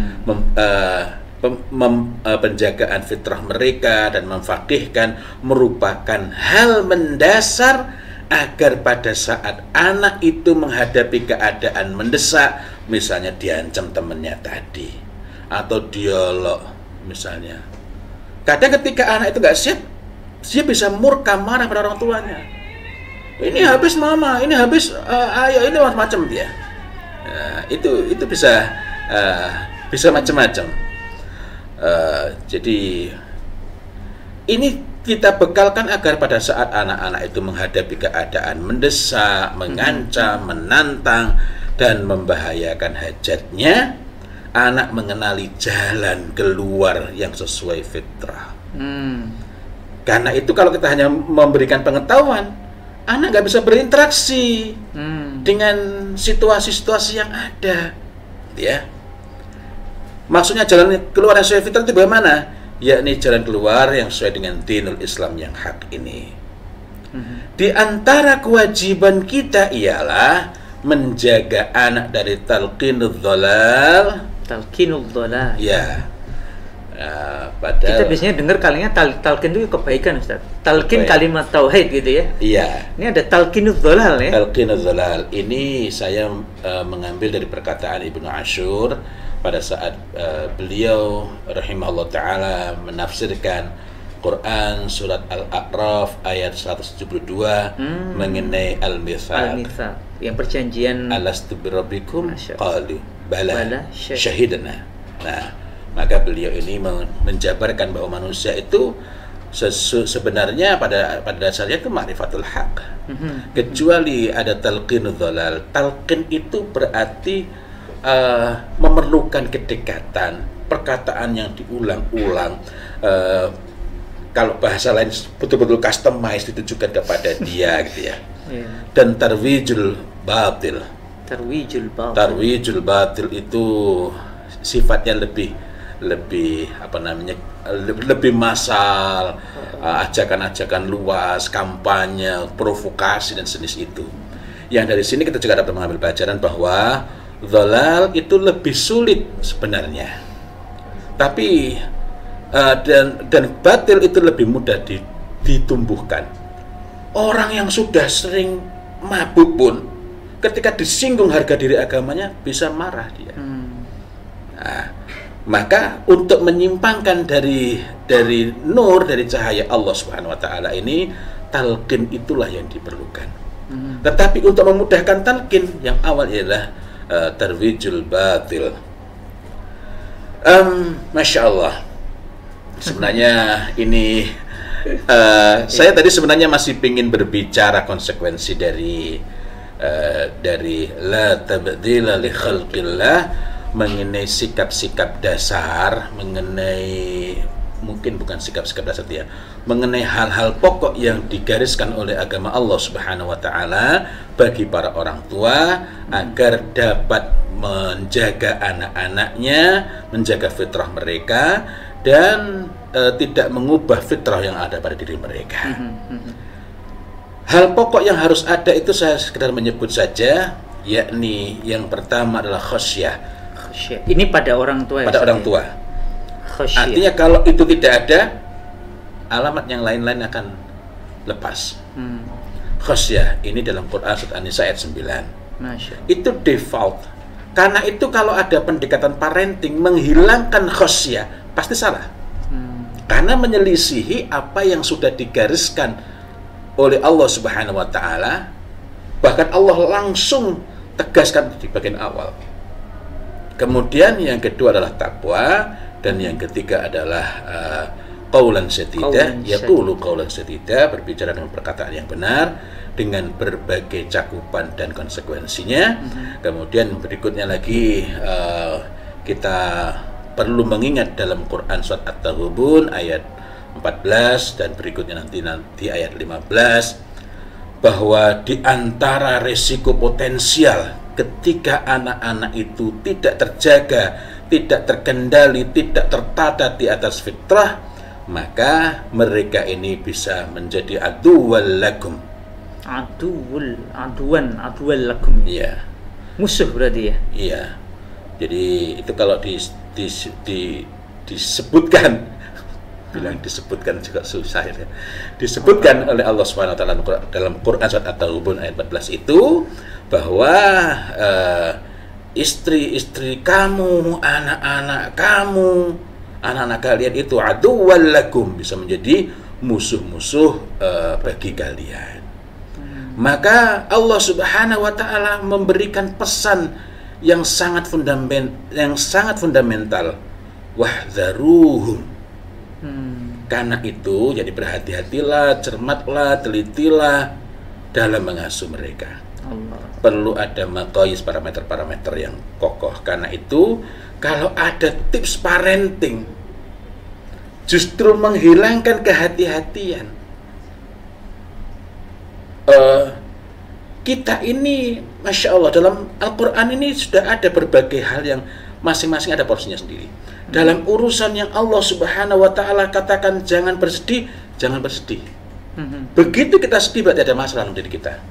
penjagaan fitrah mereka dan memfaqihkan merupakan hal mendasar agar pada saat anak itu menghadapi keadaan mendesak, misalnya diancam temannya tadi, atau dialog misalnya. Kadang ketika anak itu nggak siap, dia bisa murka marah pada orang tuanya. Ini habis mama, ini habis ayah, ini macam-macam dia. Itu bisa macam-macam. Jadi ini kita bekalkan agar pada saat anak-anak itu menghadapi keadaan mendesak, mengancam, menantang, dan membahayakan hajatnya, anak mengenali jalan keluar yang sesuai fitrah. Karena itu kalau kita hanya memberikan pengetahuan, anak nggak bisa berinteraksi dengan situasi-situasi yang ada, ya. Maksudnya jalan keluar yang sesuai fitrah itu bagaimana? Yakni jalan keluar yang sesuai dengan dinul Islam yang hak ini. Di antara kewajiban kita ialah menjaga anak dari talqinul dhalal. Talqinul dhalal. Ya. Kita biasanya dengar kalinya talqin itu kebaikan, Ustaz. Talqin kalimat tauhid gitu ya. Iya. Ini ada talqinul dhalal ya. Talqinul dhalal ini saya mengambil dari perkataan Ibnu Ashur pada saat beliau rahimahullah ta'ala menafsirkan Quran surat Al-A'raf ayat 172 mengenai Al-Mithaq, yang perjanjian, alastu birabbikum qalu bala syahidna. Nah, maka beliau ini menjabarkan bahwa manusia itu sebenarnya pada dasarnya itu ma'rifatul haq, kecuali ada talqinul dhalal. Talqin itu berarti memerlukan kedekatan, perkataan yang diulang-ulang, kalau bahasa lain betul-betul customize, ditujukan kepada dia gitu ya. Dan tarwijul batil. Tarwijul batil itu sifatnya lebih apa namanya, lebih massal, ajakan-ajakan luas, kampanye, provokasi dan sejenis itu. Yang dari sini kita juga dapat mengambil pelajaran bahwa dhalal itu lebih sulit sebenarnya, tapi dan batil itu lebih mudah ditumbuhkan. Orang yang sudah sering mabuk pun ketika disinggung harga diri agamanya bisa marah dia. Nah, maka untuk menyimpangkan dari nur, dari cahaya Allah Subhanahu wa taala ini, talqin itulah yang diperlukan. Tetapi untuk memudahkan talqin, yang awal ialah tarwijul batil. Masya Allah. Sebenarnya ini saya tadi sebenarnya masih ingin berbicara konsekuensi dari la tabdila li khalqillah, mengenai sikap-sikap dasar, mengenai mungkin bukan sikap-sikap dasar dia, mengenai hal-hal pokok yang digariskan oleh agama Allah Subhanahu wa taala bagi para orang tua agar dapat menjaga anak-anaknya, menjaga fitrah mereka, dan tidak mengubah fitrah yang ada pada diri mereka. Hal pokok yang harus ada itu saya sekedar menyebut saja, yakni yang pertama adalah khasyah. Ini pada orang tua. Pada orang tua. Khasyah. Artinya kalau itu tidak ada, alamat yang lain-lain akan lepas. Khasyah ini dalam Quran surat An-Nisa ayat 9. Itu default. Karena itu kalau ada pendekatan parenting menghilangkan khasyah pasti salah. Karena menyelisihi apa yang sudah digariskan oleh Allah Subhanahu wa taala. Bahkan Allah langsung tegaskan di bagian awal. Kemudian yang kedua adalah takwa, dan yang ketiga adalah qaulan sadida, yaqulu qaulan sadida, berbicara dengan perkataan yang benar dengan berbagai cakupan dan konsekuensinya. Kemudian berikutnya lagi kita perlu mengingat dalam Quran surat At-Taghabun ayat 14 dan berikutnya nanti ayat 15, bahwa di antara resiko potensial ketika anak-anak itu tidak terjaga, tidak terkendali, tidak tertata di atas fitrah, maka mereka ini bisa menjadi aduwwal lakum. Aduan lakum. Iya. Musuh berarti ya? Iya. Jadi itu kalau disebutkan, bilang disebutkan juga susah ya. Disebutkan oleh Allah Subhanahu wa taala dalam Quran surat At-Taghabun ayat 14 itu bahwa istri-istri kamu, anak-anak kamu, anak-anak kalian itu aduwwal lakum, bisa menjadi musuh-musuh bagi kalian. Maka Allah Subhanahu wa taala memberikan pesan yang sangat fundamental, wahdharuhum. Karena itu jadi berhati-hatilah, cermatlah, telitilah dalam mengasuh mereka. Perlu ada maqayis, parameter-parameter yang kokoh. Karena itu kalau ada tips parenting justru menghilangkan kehati-hatian, kita ini Masya Allah dalam Al-Quran ini sudah ada berbagai hal yang masing-masing ada porsinya sendiri. Dalam urusan yang Allah Subhanahu wa taala katakan jangan bersedih, jangan bersedih. Begitu kita sedih berarti ada masalah dalam diri kita.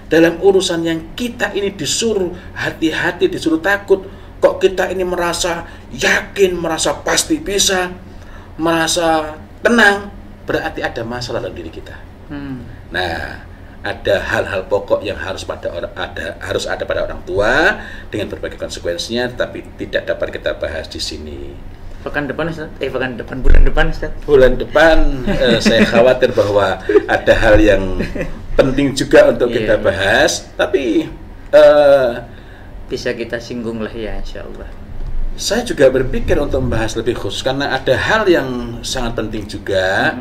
Dalam urusan yang kita ini disuruh hati-hati, disuruh takut, kok kita ini merasa yakin, merasa pasti bisa, merasa tenang, berarti ada masalah dalam diri kita. Nah, ada hal-hal pokok yang harus ada pada orang tua dengan berbagai konsekuensinya, tapi tidak dapat kita bahas di sini. Bulan depan Ustaz? Bulan depan saya khawatir bahwa ada hal yang penting juga untuk kita bahas, tapi bisa kita singgung lah ya, insya Allah. Saya juga berpikir untuk membahas lebih khusus karena ada hal yang sangat penting juga.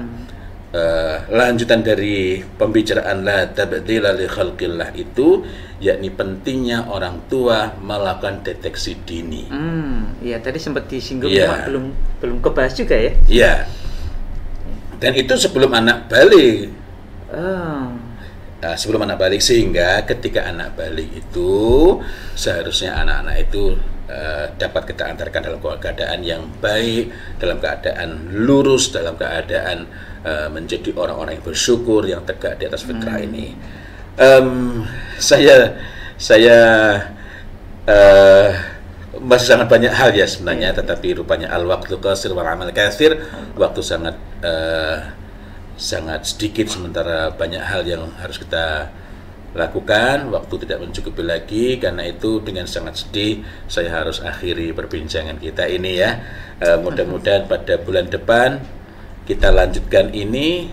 Lanjutan dari pembicaraan la tabdila li khalqillah itu, yakni pentingnya orang tua melakukan deteksi dini. Ya tadi sempat disinggung, cuma belum kebahas juga ya. Iya. Dan itu sebelum anak balik. Sebelum anak balik, sehingga ketika anak balik itu seharusnya anak-anak itu dapat kita antarkan dalam keadaan yang baik, dalam keadaan lurus, dalam keadaan menjadi orang-orang yang bersyukur, yang tegak di atas fitrah ini. Saya masih sangat banyak hal ya sebenarnya, tetapi rupanya al-waqtu qasir wal amal katsir, waktu sangat sedikit sementara banyak hal yang harus kita lakukan, waktu tidak mencukupi lagi. Karena itu dengan sangat sedih saya harus akhiri perbincangan kita ini ya. Mudah-mudahan pada bulan depan kita lanjutkan ini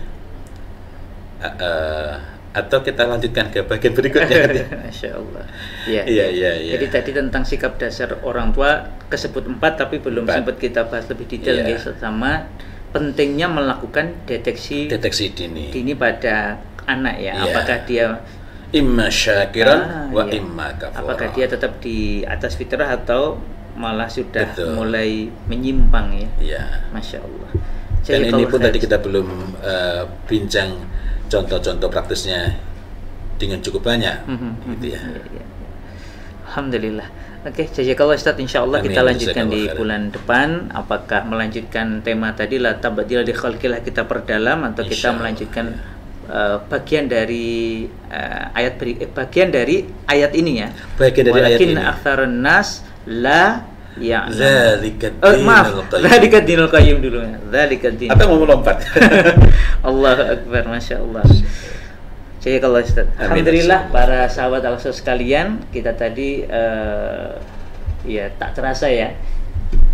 atau kita lanjutkan ke bagian berikutnya? Masya Allah. Ya, Iya. Jadi tadi tentang sikap dasar orang tua kesebut 4, tapi belum sempat kita bahas lebih detail guys, sama pentingnya melakukan deteksi dini pada anak ya. Apakah dia imma syakiran wa imma kafura. Apakah dia tetap di atas fitrah atau malah sudah mulai menyimpang ya? Iya. Masya Allah. Dan ini pun tadi kita belum bincang contoh-contoh praktisnya dengan cukup banyak, gitu ya. Alhamdulillah. Oke, jazakallah Ustaz. Insyaallah kita lanjutkan di bulan depan. Apakah melanjutkan tema tadi la tabdila li khalqillah kita perdalam, atau kita melanjutkan bagian dari bagian dari ayat ini ya. Bagian dari ayat ini. Walakin aktsarun nas la ya. Dzalika dinul qayyim dulu ya. Dzalika din. Atau mau melompat. Allahu akbar, Masya Allah. Jadi kalau Ustaz, alhamdulillah para sahabat Al-Rasul sekalian, kita tadi ya tak terasa ya,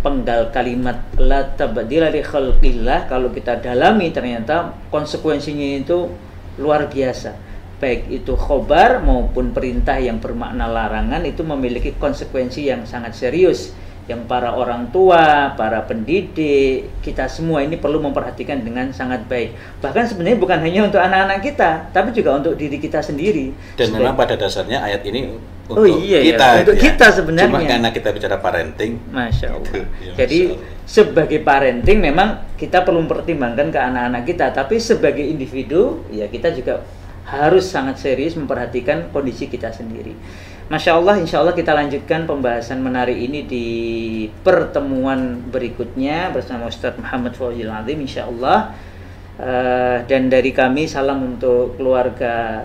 penggal kalimat la tabdila li khalqillah, kalau kita dalami ternyata konsekuensinya itu luar biasa. Baik itu khobar maupun perintah yang bermakna larangan, itu memiliki konsekuensi yang sangat serius, yang para orang tua, para pendidik, kita semua ini perlu memperhatikan dengan sangat baik. Bahkan sebenarnya bukan hanya untuk anak-anak kita, tapi juga untuk diri kita sendiri. Dan memang pada dasarnya ayat ini untuk kita, untuk kita sebenarnya. Cuma karena kita bicara parenting. Masya Allah. Gitu, ya, jadi sebagai parenting memang kita perlu mempertimbangkan ke anak-anak kita, tapi sebagai individu ya kita juga harus sangat serius memperhatikan kondisi kita sendiri. Masya Allah, insya Allah kita lanjutkan pembahasan menarik ini di pertemuan berikutnya bersama Ustadz Muhammad Fawzil Azim, insya Allah. Dan dari kami salam untuk keluarga,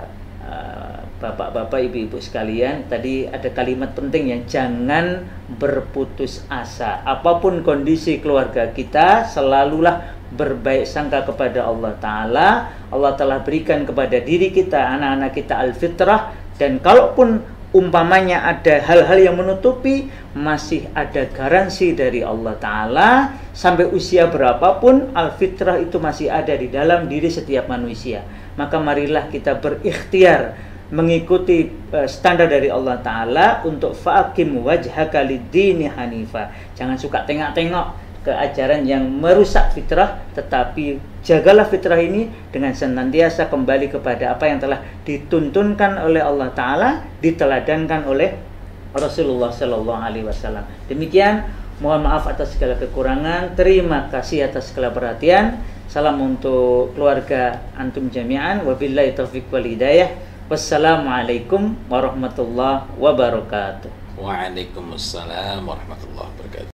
bapak-bapak, ibu-ibu sekalian. Tadi ada kalimat penting ya, jangan berputus asa. Apapun kondisi keluarga kita, selalulah berbaik sangka kepada Allah Ta'ala. Allah telah berikan kepada diri kita, anak-anak kita al-fitrah, dan kalaupun umpamanya ada hal-hal yang menutupi, masih ada garansi dari Allah Ta'ala. Sampai usia berapapun, al-fitrah itu masih ada di dalam diri setiap manusia. Maka marilah kita berikhtiar mengikuti standar dari Allah Ta'ala untuk fa'akim wajhaka lid-dini hanifa. Jangan suka tengok-tengok ke ajaran yang merusak fitrah, tetapi jagalah fitrah ini dengan senantiasa kembali kepada apa yang telah dituntunkan oleh Allah Ta'ala, diteladankan oleh Rasulullah Sallallahu Alaihi Wasallam. Demikian, mohon maaf atas segala kekurangan, terima kasih atas segala perhatian. Salam untuk keluarga antum jami'an, wabillahi taufiq wal hidayah. Wassalamualaikum warahmatullahi wabarakatuh. Waalaikumsalam warahmatullahi wabarakatuh.